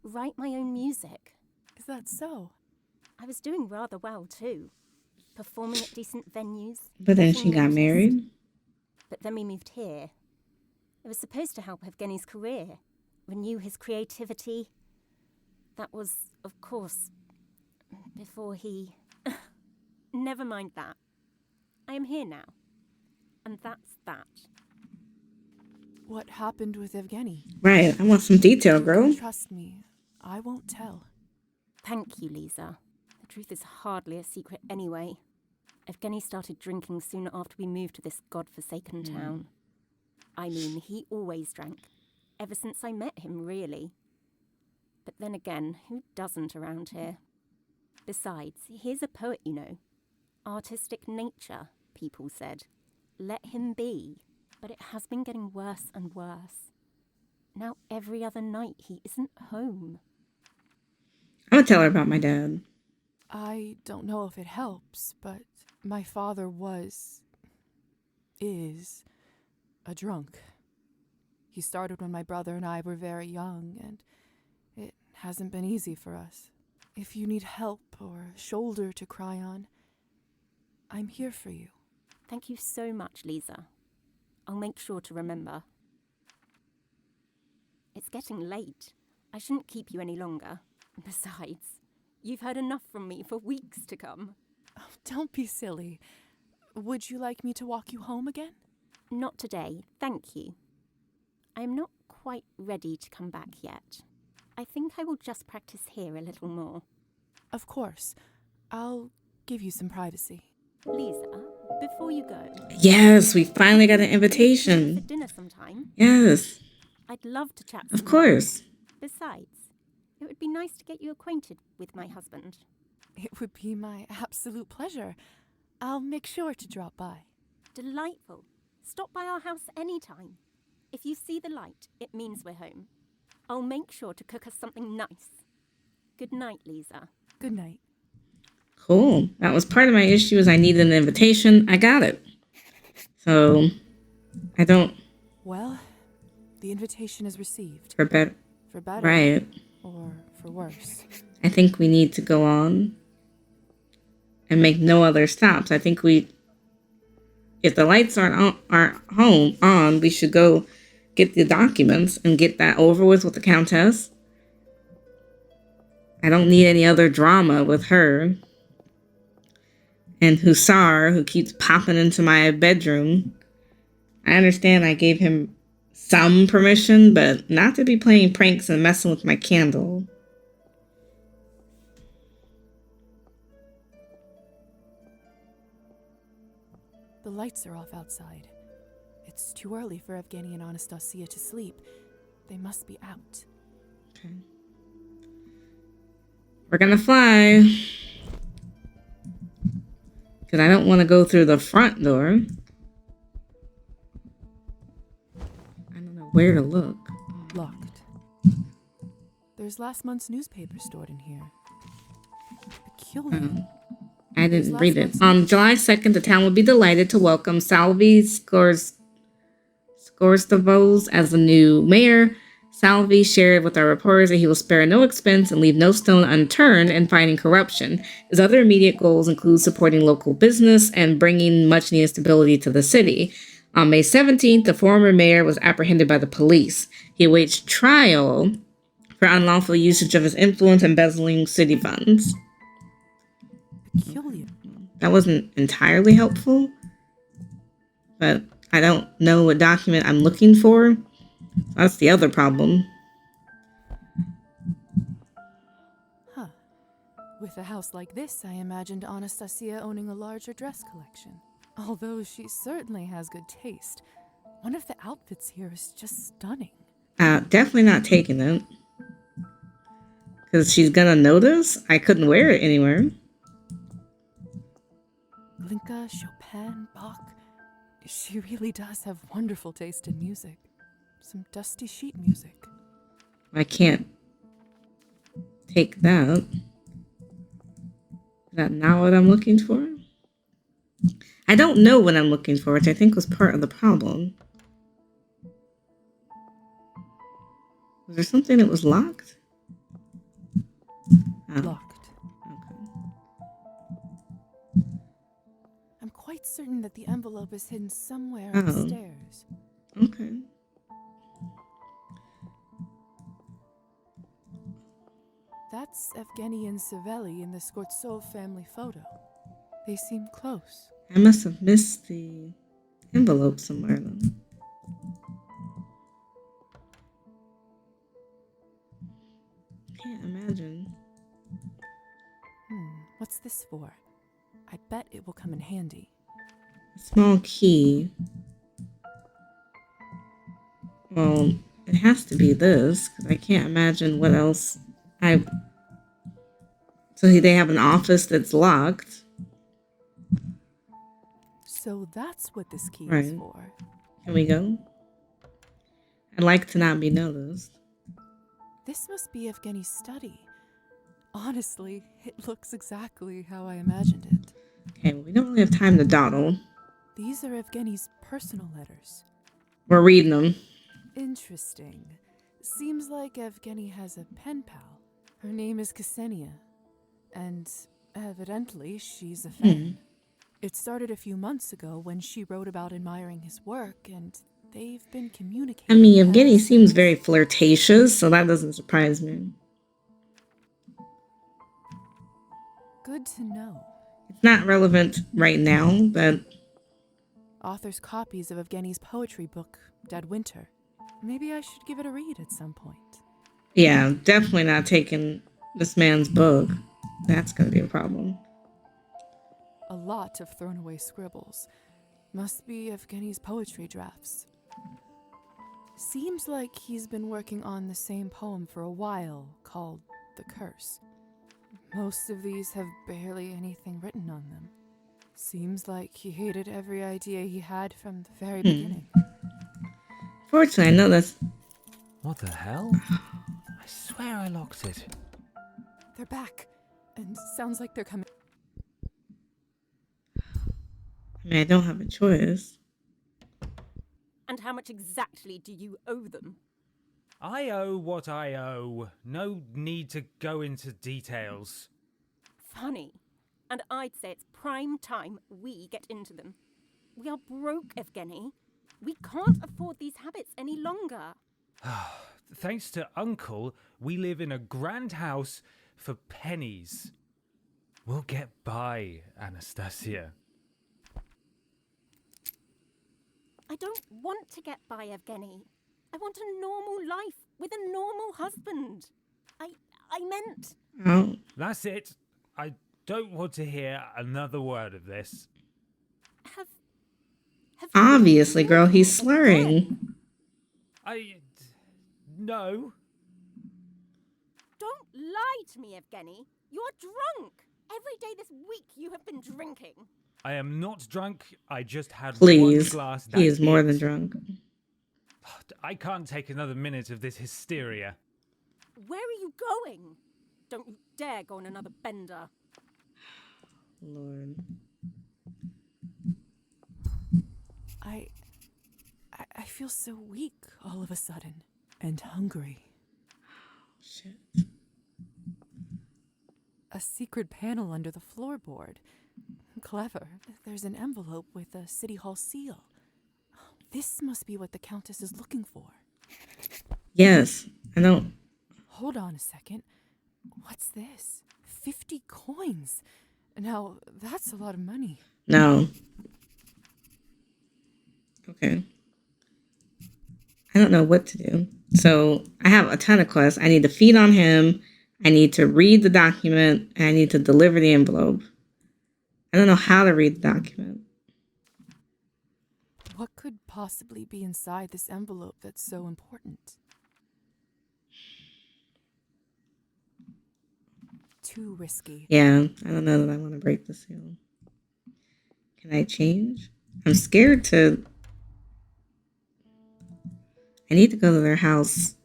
Write my own music. Is that so? I was doing rather well, too. Performing at decent venues. But then getting she got noticed. married. But then we moved here. It was supposed to help Evgeny's career, renew his creativity. That was, of course, before he... Never mind that. I am here now. And that's that. What happened with Evgeny? Right. I want some detail, girl. Trust me, I won't tell. Thank you, Lisa. The truth is hardly a secret anyway. Evgeny started drinking soon after we moved to this godforsaken town. I mean, he always drank. Ever since I met him, really. But then again, who doesn't around here? Besides, he's a poet, you know. Artistic nature, people said. Let him be. But it has been getting worse and worse. Now every other night he isn't home. I'm gonna tell her about my dad. I don't know if it helps, but my father is a drunk. He started when my brother and I were very young, and it hasn't been easy for us. If you need help or a shoulder to cry on, I'm here for you. Thank you so much, Lisa. I'll make sure to remember. It's getting late. I shouldn't keep you any longer. Besides, You've heard enough from me for weeks to come. Oh, don't be silly. Would you like me to walk you home again? Not today, thank you. I am not quite ready to come back yet. I think I will just practice here a little more. Of course. I'll give you some privacy. Lisa, before you go... Yes, we finally got an For invitation. dinner sometime. Yes, I'd love to chat of some more. course. Besides, it would be nice to get you acquainted with my husband. It would be my absolute pleasure. I'll make sure to drop by. Delightful. Stop by our house anytime. If you see the light, it means we're home. I'll make sure to cook us something nice. Good night, Lisa. Good night. Cool. That was part of my issue is I needed an invitation. I got it. So, I don't... Well, the invitation is received. For better. For better. Right. Or for worse. I think we need to go on and make no other stops. I think if the lights aren't on, we should go get the documents and get that over with the Countess. I don't need any other drama with her. And Hussar, who keeps popping into my bedroom. I understand I gave him some permission, but not to be playing pranks and messing with my candle. The lights are off outside. It's too early for Evgeny and Anastasia to sleep. They must be out. Okay. We're gonna fly. Because I don't want to go through the front door. I don't know where to look. Locked. There's last month's newspaper stored in here. Peculiar. I didn't read it. On July 2nd, the town would be delighted to welcome Salvi Skorstavos as the new mayor. Salvi shared with our reporters that he will spare no expense and leave no stone unturned in fighting corruption. His other immediate goals include supporting local business and bringing much-needed stability to the city. On May 17th, the former mayor was apprehended by the police. He awaits trial for unlawful usage of his influence embezzling city funds. Peculiar. That wasn't entirely helpful, but I don't know what document I'm looking for. That's the other problem. Huh. With a house like this, I imagined Anastasia owning a larger dress collection. Although she certainly has good taste. One of the outfits here is just stunning. Definitely not taking it. Because she's gonna notice I couldn't wear it anywhere. Glinka, Chopin, Bach. She really does have wonderful taste in music. Some dusty sheet music. I can't take that. Is that not what I'm looking for? I don't know what I'm looking for, which I think was part of the problem. Was there something that was locked? Oh. Locked. Okay. I'm quite certain that the envelope is hidden somewhere Oh. upstairs. Okay. That's Evgeny and Savelli in the Skortsov family photo. They seem close. I must have missed the envelope somewhere then. Can't imagine. What's this for? I bet it will come in handy. A small key. Well, it has to be this, because I can't imagine what else So they have an office that's locked. So that's what this key Right. is for. Can we go? I'd like to not be noticed. This must be Evgeny's study. Honestly, it looks exactly how I imagined it. Okay, well, we don't really have time to dawdle. These are Evgeny's personal letters. We're reading them. Interesting. Seems like Evgeny has a pen pal. Her name is Ksenia. And evidently, she's a fan. It started a few months ago when she wrote about admiring his work, and they've been communicating. I mean, Evgeny ever seems since. very flirtatious, so that doesn't surprise me. Good to know. It's not relevant right now, but Author's copies of Evgeny's poetry book, Dead Winter. Maybe I should give it a read at some point. yeah, definitely not taking this man's book. That's going to be a problem. A lot of thrown away scribbles. Must be Evgeny's poetry drafts. Seems like he's been working on the same poem for a while, called The Curse. Most of these have barely anything written on them. Seems like he hated every idea he had from the very beginning. Fortunately, I know that's... What the hell? I swear I locked it. They're back, and sounds like they're coming. I mean, I don't have a choice. And how much exactly do you owe them? I owe what I owe. No need to go into details. Funny. And I'd say it's prime time we get into them. We are broke, Evgeny. We can't afford these habits any longer. Thanks to Uncle, we live in a grand house for pennies. We'll get by, Anastasia. I don't want to get by, Evgeny. I want a normal life with a normal husband. I meant... Oh, That's it. I don't want to hear another word of this. Have obviously, girl, he's slurring. No. Don't lie to me, Evgeny. You're drunk. Every day this week you have been drinking. I am not drunk. I just had one Please. glass. He is that's more it. than drunk. I can't take another minute of this hysteria. Where are you going? Don't you dare go on another bender. Lord. I feel so weak all of a sudden, and hungry. Shit. A secret panel under the floorboard. Clever. There's an envelope with a City Hall seal. This must be what the Countess is looking for. Yes, I don't... Hold on a second. What's this? 50 coins. Now, that's a lot of money. No. Okay. I don't know what to do. So I have a ton of quests. I need to feed on him. I need to read the document. And I need to deliver the envelope. I don't know how to read the document. What could possibly be inside this envelope that's so important? Too risky. Yeah, I don't know that I want to break the seal. Can I change? I'm scared to... I need to go to their house.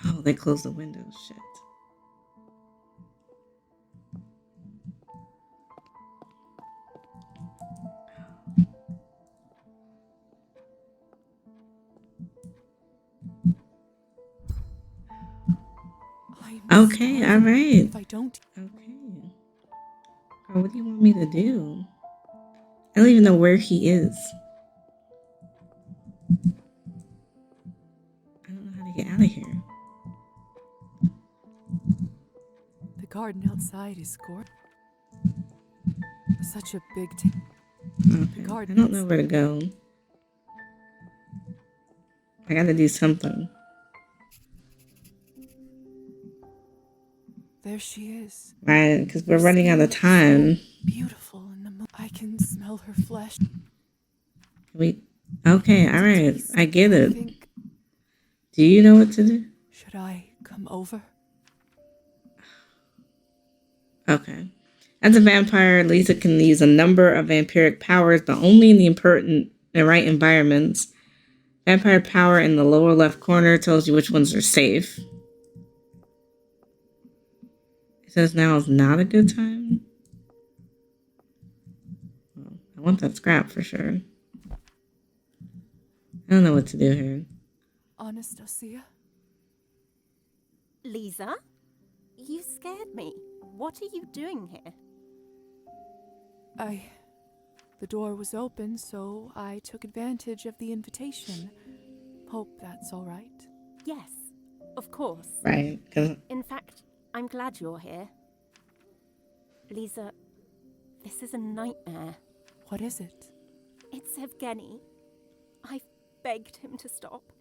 Oh, they closed the window. Shit. Okay, all right. If I don't... Okay. Girl, what do you want me to do? I don't even know where he is. I don't know how to get out of here. The garden outside is gorgeous. Such a big... Okay. I don't know where to go. I gotta do something. There she is. Right, because we're running out of time. Beautiful in the I can smell her flesh. Okay, all right. I get I it. think, Do you know what to do? should I come over? Okay. As a vampire, Lisa can use a number of vampiric powers, but only in the right environments. Vampire power in the lower left corner tells you which ones are safe. It says now is not a good time. Well, I want that scrap for sure. I don't know what to do here. Anastasia? Lisa? You scared me. What are you doing here? The door was open, so I took advantage of the invitation. Hope that's all right. Yes, of course. Right. 'Cause In fact, I'm glad you're here. Lisa, This is a nightmare. What is it? It's Evgeny. I've begged him to stop.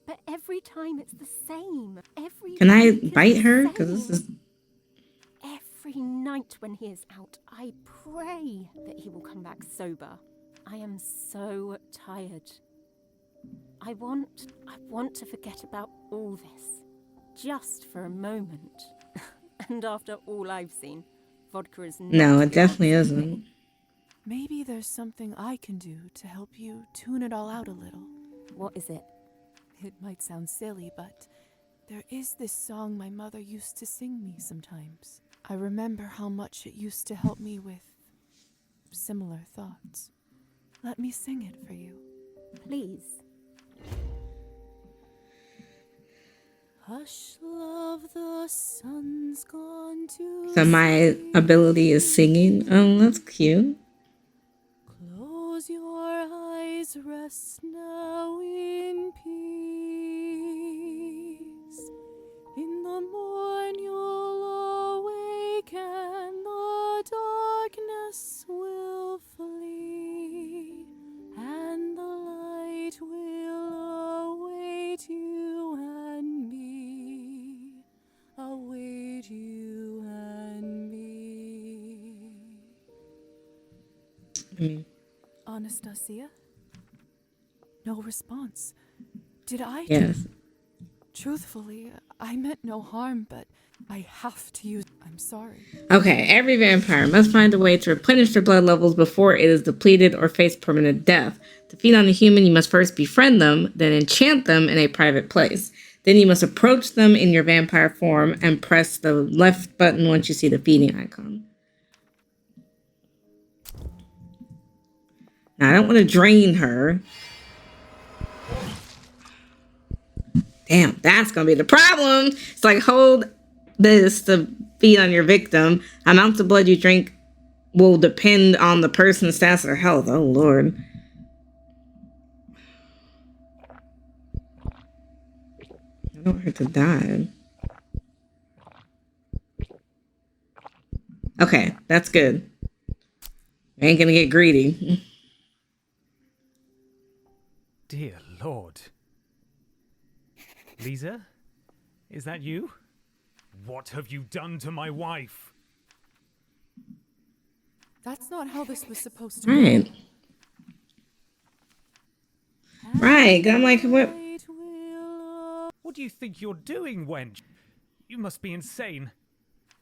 But every time it's the same. Every Can I week is bite the her? Because this same. is. Every night when he is out, I pray that he will come back sober. I am so tired. I want to forget about all this. Just for a moment. And after all I've seen, vodka is not No, it the definitely answer for isn't. me. Maybe there's something I can do to help you tune it all out a little. What is it? It might sound silly, but there is this song my mother used to sing me sometimes. I remember how much it used to help me with similar thoughts. Let me sing it for you. Please. Hush, love, the sun's gone to So my sleep. ability is singing. Oh, that's cute. Close your eyes, rest now in peace. In the morn you'll awake and the darkness will flee, and the light will await you and me, await you and me. Anastasia? No response. Did I? Yes. Truthfully, I meant no harm, but I have to use. I'm sorry. Okay, every vampire must find a way to replenish their blood levels before it is depleted or face permanent death. To feed on a human, you must first befriend them, then enchant them in a private place. Then you must approach them in your vampire form and press the left button once you see the feeding icon. Now, I don't want to drain her. Damn, that's going to be the problem. It's like, hold this to feed on your victim. Amounts of blood you drink will depend on the person's stats or health. Oh, Lord. I don't want her to die. Okay, that's good. I ain't going to get greedy. Dear Lord. Lisa? Is that you? What have you done to my wife? That's not how this was supposed to Right. go. Right. I'm like, what? What do you think you're doing, wench? You must be insane.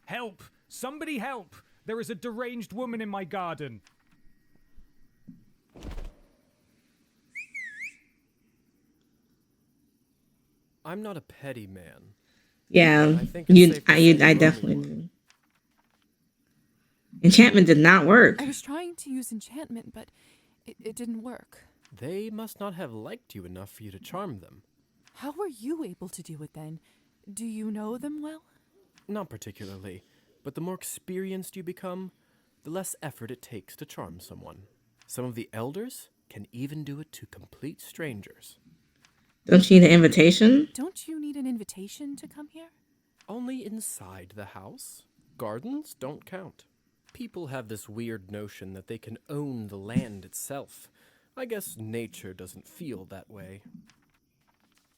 Help! Somebody help! There is a deranged woman in my garden. I'm not a petty man. Yeah, I think it's safe to say I you owe me definitely one. do. Enchantment did not work. I was trying to use enchantment, but it didn't work. They must not have liked you enough for you to charm them. How were you able to do it then? Do you know them well? Not particularly, but the more experienced you become, the less effort it takes to charm someone. Some of the elders can even do it to complete strangers. Don't you need an invitation? Don't you need an invitation to come here? Only inside the house. Gardens don't count. People have this weird notion that they can own the land itself. I guess nature doesn't feel that way.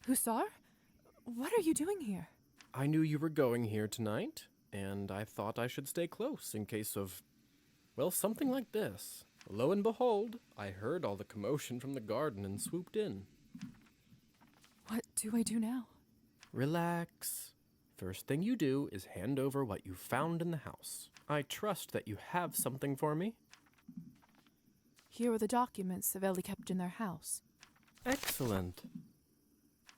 Hussar? What are you doing here? I knew you were going here tonight, and I thought I should stay close in case of, well, something like this. Lo and behold, I heard all the commotion from the garden and swooped in. What do I do now? Relax. First thing you do is hand over what you found in the house. I trust that you have something for me. Here are the documents Savelli kept in their house. Excellent.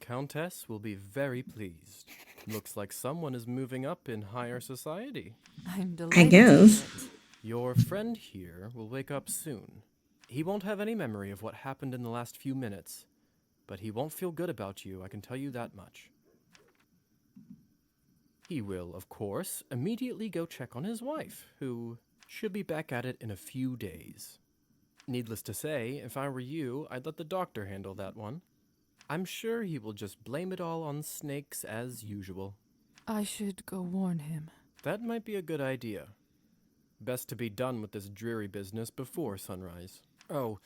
Countess will be very pleased. Looks like someone is moving up in higher society. I'm delighted. I guess. Your friend here will wake up soon. He won't have any memory of what happened in the last few minutes, but he won't feel good about you, I can tell you that much. He will, of course, immediately go check on his wife, who should be back at it in a few days. Needless to say, if I were you, I'd let the doctor handle that one. I'm sure he will just blame it all on snakes as usual. I should go warn him. That might be a good idea. Best to be done with this dreary business before sunrise. Oh,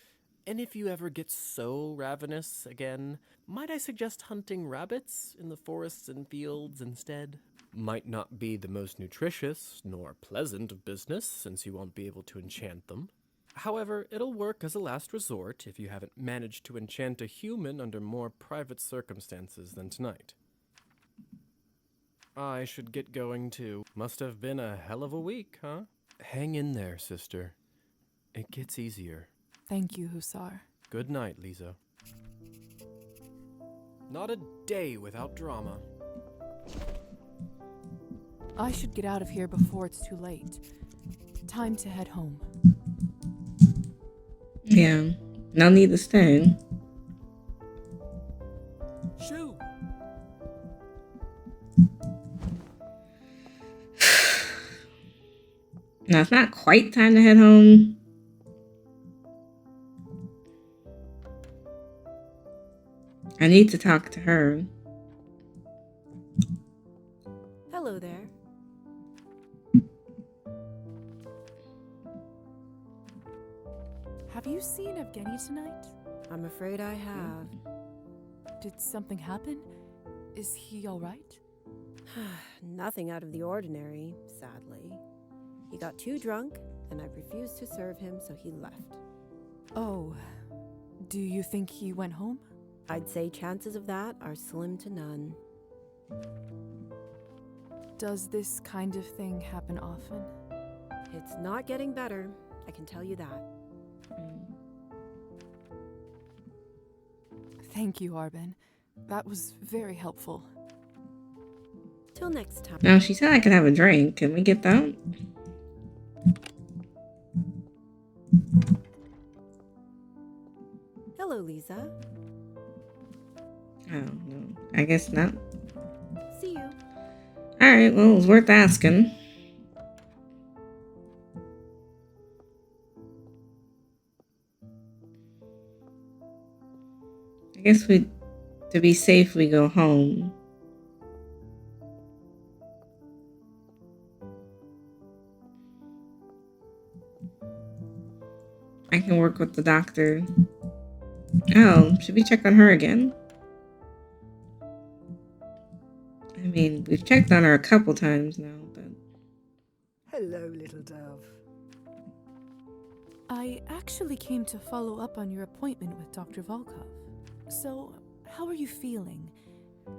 and if you ever get so ravenous again, might I suggest hunting rabbits in the forests and fields instead? Might not be the most nutritious nor pleasant of business, since you won't be able to enchant them. However, it'll work as a last resort if you haven't managed to enchant a human under more private circumstances than tonight. I should get going too. Must have been a hell of a week, huh? Hang in there, sister. It gets easier. Thank you, Hussar. Good night, Lisa. Not a day without drama. I should get out of here before it's too late. Time to head home. Yeah, no need to stay. Shoo! Now, it's not quite time to head home. I need to talk to her. Hello there. Have you seen Evgeny tonight? I'm afraid I have. Did something happen? Is he all right? Nothing out of the ordinary, sadly. He got too drunk, and I refused to serve him, so he left. Oh, do you think he went home? I'd say chances of that are slim to none. Does this kind of thing happen often? It's not getting better, I can tell you that. Thank you, Arben. That was very helpful. Till next time. Now, she said I could have a drink. Can we get that? Hello, Lisa. Oh, no. I guess not. See you. Alright, well, it was worth asking. I guess to be safe, we go home. I can work with the doctor. Oh, should we check on her again? I mean, we've checked on her a couple times now, but... Hello, little dove. I actually came to follow up on your appointment with Dr. Volkov. So, how are you feeling?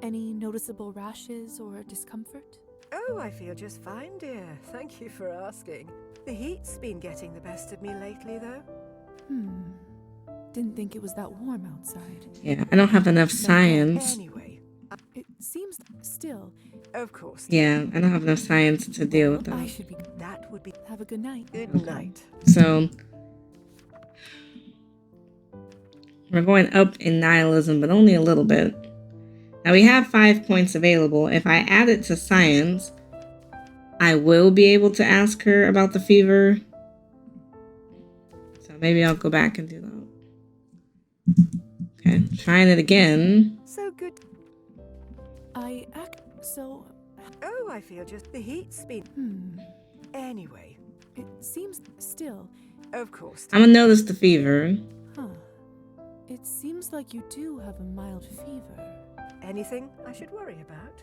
Any noticeable rashes or discomfort? Oh, I feel just fine, dear. Thank you for asking. The heat's been getting the best of me lately, though. Didn't think it was that warm outside. Yeah, I don't have enough science. Anyway, It seems still. of course. Yeah, I don't have enough science to deal with I that. should be. That would be Have a good night. good night. So, we're going up in nihilism, but only a little bit. Now, we have 5 points available. If I add it to science, I will be able to ask her about the fever. So maybe I'll go back and do that. Okay, trying it again. So good. So. Oh, I feel just the heat's been. Anyway, It seems still. of course. I'm gonna notice the fever. Huh. It seems like you do have a mild fever. Anything I should worry about?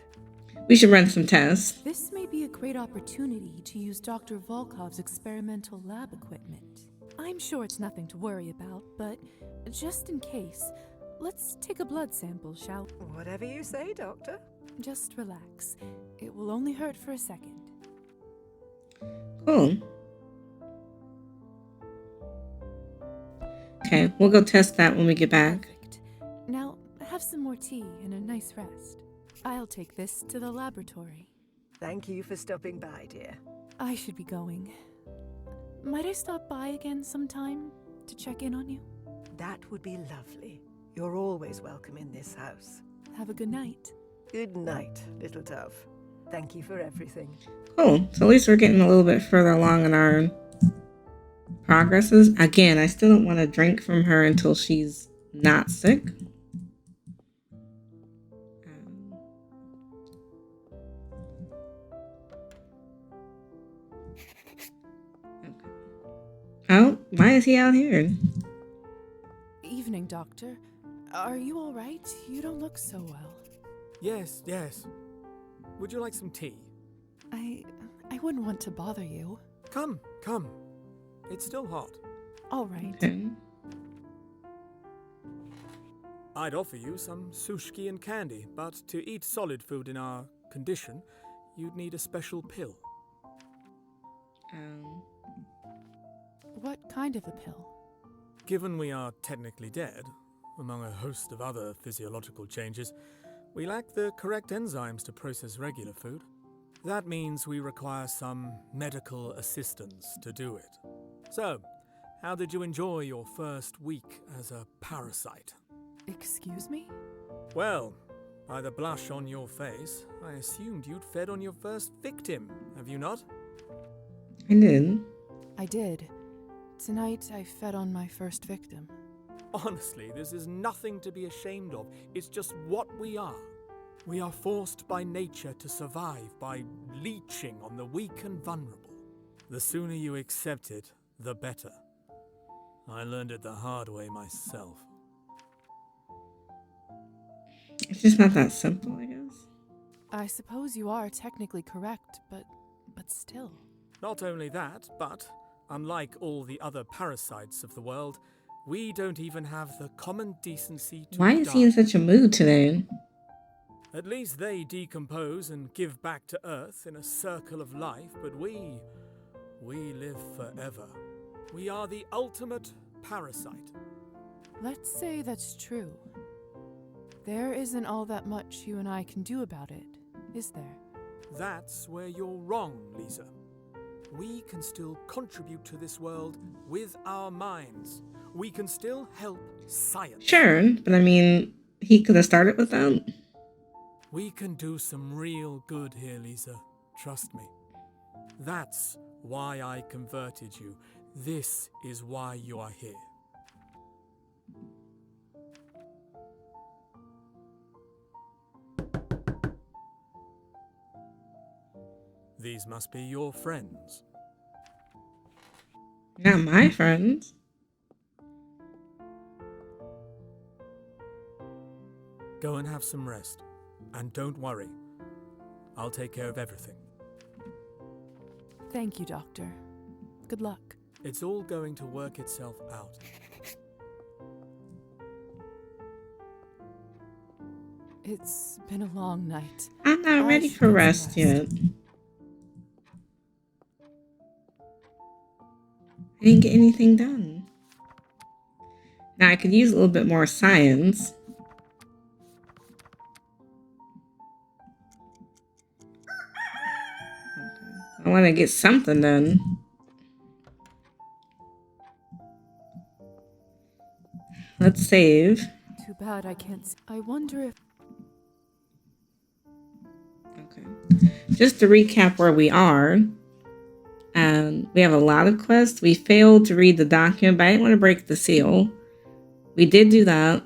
We should run some tests. This may be a great opportunity to use Dr. Volkov's experimental lab equipment. I'm sure it's nothing to worry about, but just in case, let's take a blood sample, shall we? Whatever you say, Doctor. Just relax. It will only hurt for a second. Cool. Okay, we'll go test that when we get back. Perfect. Now, have some more tea and a nice rest. I'll take this to the laboratory. Thank you for stopping by, dear. I should be going. Might I stop by again sometime to check in on you? That would be lovely. You're always welcome in this house. Have a good night. Good night, little dove. Thank you for everything. Cool. So at least we're getting a little bit further along in our progresses. Again, I still don't want to drink from her until she's not sick. Why is he out here? Evening, Doctor. Are you all right? You don't look so well. Yes, yes. Would you like some tea? I wouldn't want to bother you. Come, come. It's still hot. All right. Okay. I'd offer you some sushki and candy, but to eat solid food in our condition, you'd need a special pill. What kind of a pill? Given we are technically dead, among a host of other physiological changes, we lack the correct enzymes to process regular food. That means we require some medical assistance to do it. So, how did you enjoy your first week as a parasite? Excuse me? Well, by the blush on your face, I assumed you'd fed on your first victim, have you not? I did. I did. Tonight I fed on my first victim. Honestly, this is nothing to be ashamed of. It's just what we are. We are forced by nature to survive by leeching on the weak and vulnerable. The sooner you accept it, the better. I learned it the hard way myself. It's just not that simple, I guess. I suppose you are technically correct, but still. Not only that, but unlike all the other parasites of the world, we don't even have the common decency to Why is he in such a mood today? At least they decompose and give back to Earth in a circle of life, but we live forever. We are the ultimate parasite. Let's say that's true. There isn't all that much you and I can do about it, is there? That's where you're wrong, Lisa. We can still contribute to this world with our minds. We can still help science. Sure, but I mean, he could have started with that. We can do some real good here, Lisa. Trust me. That's why I converted you. This is why you are here. These must be your friends. Not my friends. Go and have some rest. And don't worry. I'll take care of everything. Thank you, Doctor. Good luck. It's all going to work itself out. It's been a long night. I'm not ready for rest yet. I didn't get anything done. Now I could use a little bit more science. I want to get something done. Let's save. Too bad I can't I wonder if... Okay. Just to recap where we are. We have a lot of quests. We failed to read the document, but I didn't want to break the seal. We did do that.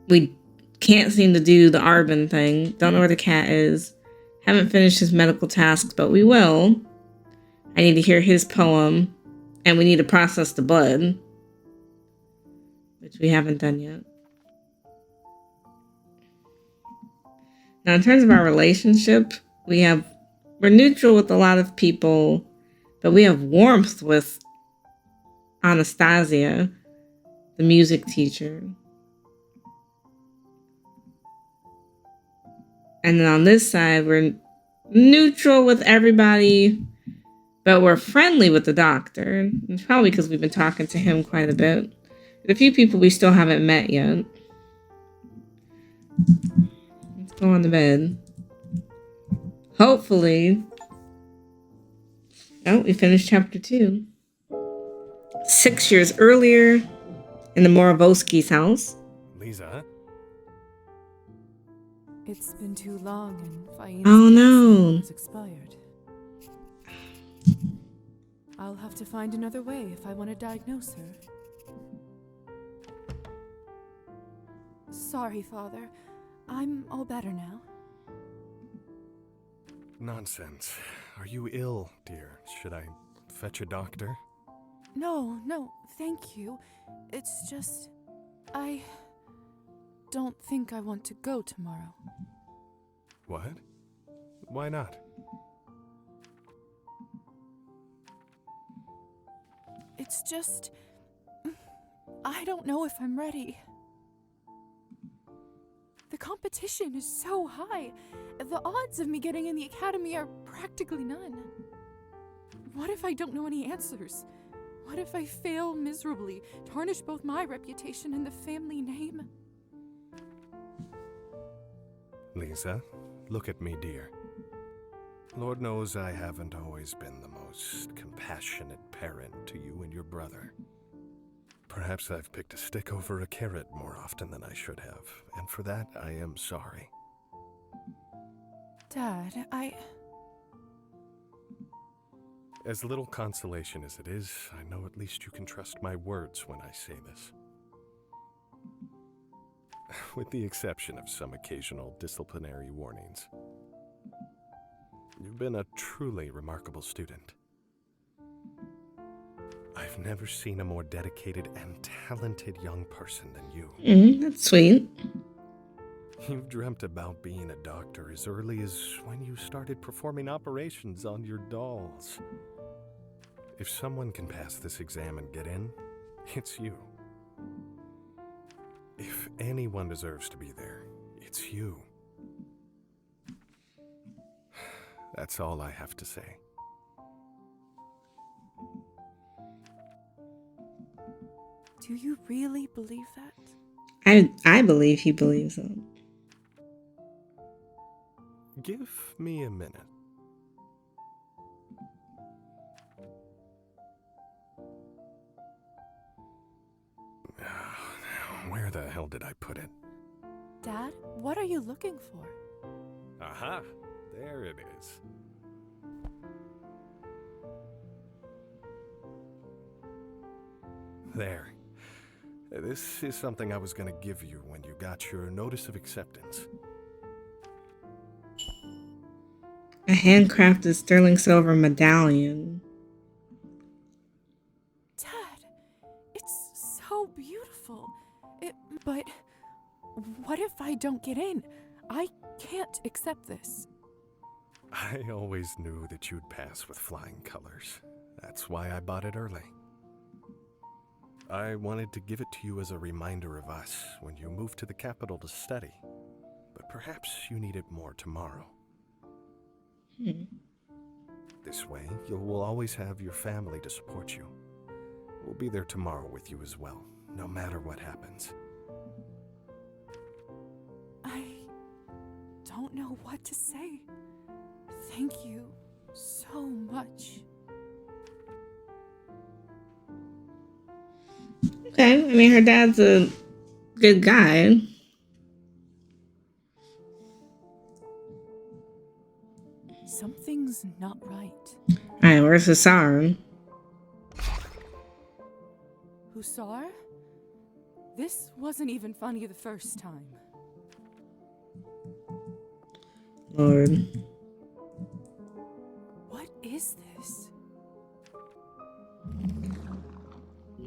We can't seem to do the Arbin thing. Don't know where the cat is. Haven't finished his medical tasks, but we will. I need to hear his poem. And we need to process the blood. Which we haven't done yet. Now, in terms of our relationship, we're neutral with a lot of people, but we have warmth with Anastasia, the music teacher. And then on this side, we're neutral with everybody, but we're friendly with the doctor. It's probably because we've been talking to him quite a bit. There's a few people we still haven't met yet. Let's go on to bed. Hopefully. Oh, we finished chapter 2. 6 years earlier, in the Moravosky's house. Lisa? It's been too long and Faina's Oh no. has expired. I'll have to find another way if I want to diagnose her. Sorry, Father. I'm all better now. Nonsense. Are you ill, dear? Should I fetch a doctor? No, thank you. It's just... I don't think I want to go tomorrow. What? Why not? It's just... I don't know if I'm ready. The competition is so high. The odds of me getting in the academy are practically none. What if I don't know any answers? What if I fail miserably, tarnish both my reputation and the family name? Lisa, look at me, dear. Lord knows I haven't always been the most compassionate parent to you and your brother. Perhaps I've picked a stick over a carrot more often than I should have, and for that I am sorry. Dad, As little consolation as it is, I know at least you can trust my words when I say this. With the exception of some occasional disciplinary warnings. You've been a truly remarkable student. I've never seen a more dedicated and talented young person than you. That's sweet. You've dreamt about being a doctor as early as when you started performing operations on your dolls. If someone can pass this exam and get in, it's you. If anyone deserves to be there, it's you. That's all I have to say. do you really believe that? I believe he believes it. Give me a minute. Where the hell did I put it? Dad, what are you looking for? Aha! There it is. There. This is something I was going to give you when you got your notice of acceptance. A handcrafted sterling silver medallion. Dad, it's so beautiful. But what if I don't get in? I can't accept this. I always knew that you'd pass with flying colors. That's why I bought it early. I wanted to give it to you as a reminder of us when you move to the capital to study. But perhaps you need it more tomorrow. This way, you will always have your family to support you. We'll be there tomorrow with you as well, no matter what happens. I don't know what to say. Thank you so much. Okay, I mean, her dad's a good guy. Something's not right. Alright, where's Hassan? Hussar? This wasn't even funny the first time. Lord. What is this?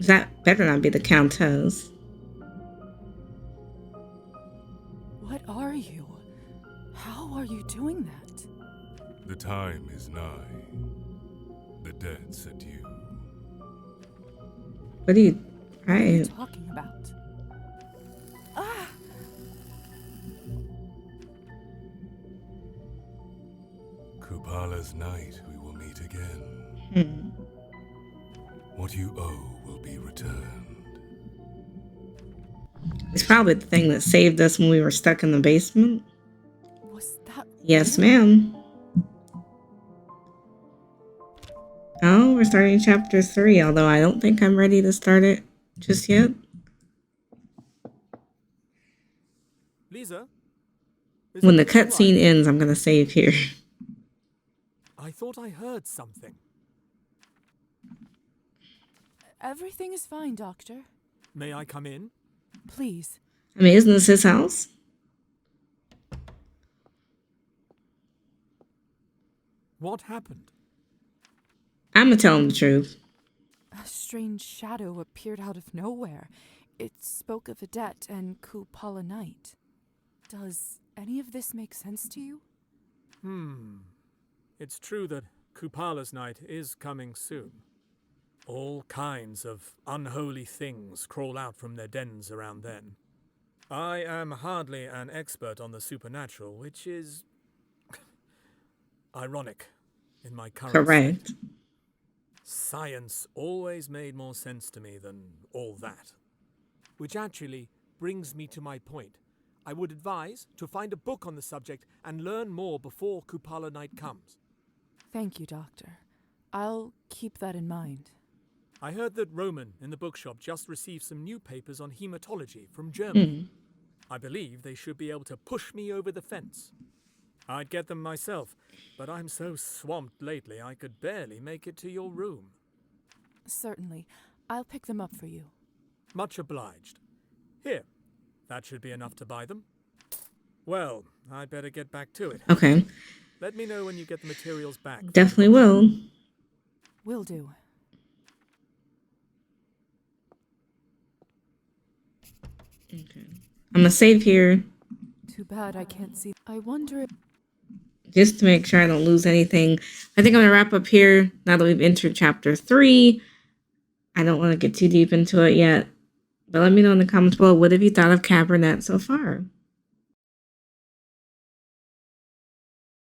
That better not be the Countess. What are you? How are you doing that? The time is nigh. The death's at you. What are you talking about? Ah! Kupala's night we will meet again. What you owe will be returned. It's probably the thing that saved us when we were stuck in the basement. Was that... Yes, ma'am. Oh, we're starting chapter 3, although I don't think I'm ready to start it just yet. Lisa? When the cutscene ends, I'm going to save here. I thought I heard something. Everything is fine, Doctor. May I come in? Please. I mean, isn't this his house? What happened? I'm going to tell him the truth. A strange shadow appeared out of nowhere. It spoke of a debt and Kupala Night. Does any of this make sense to you? It's true that Kupala's night is coming soon. All kinds of unholy things crawl out from their dens around then. I am hardly an expert on the supernatural, which is ironic in my current Correct. state. Science always made more sense to me than all that. Which actually brings me to my point. I would advise to find a book on the subject and learn more before Kupala Night comes. Thank you, Doctor. I'll keep that in mind. I heard that Roman in the bookshop just received some new papers on hematology from Germany. I believe they should be able to push me over the fence. I'd get them myself, but I'm so swamped lately I could barely make it to your room. Certainly. I'll pick them up for you. Much obliged. Here, that should be enough to buy them. Well, I'd better get back to it. Okay. Let me know when you get the materials back. Definitely will. Will do. Okay. I'm going to save here Too bad I can't see. I wonder if... just to make sure I don't lose anything. I think I'm going to wrap up here now that we've entered chapter 3. I don't want to get too deep into it yet. But let me know in the comments below, what have you thought of Cabernet so far?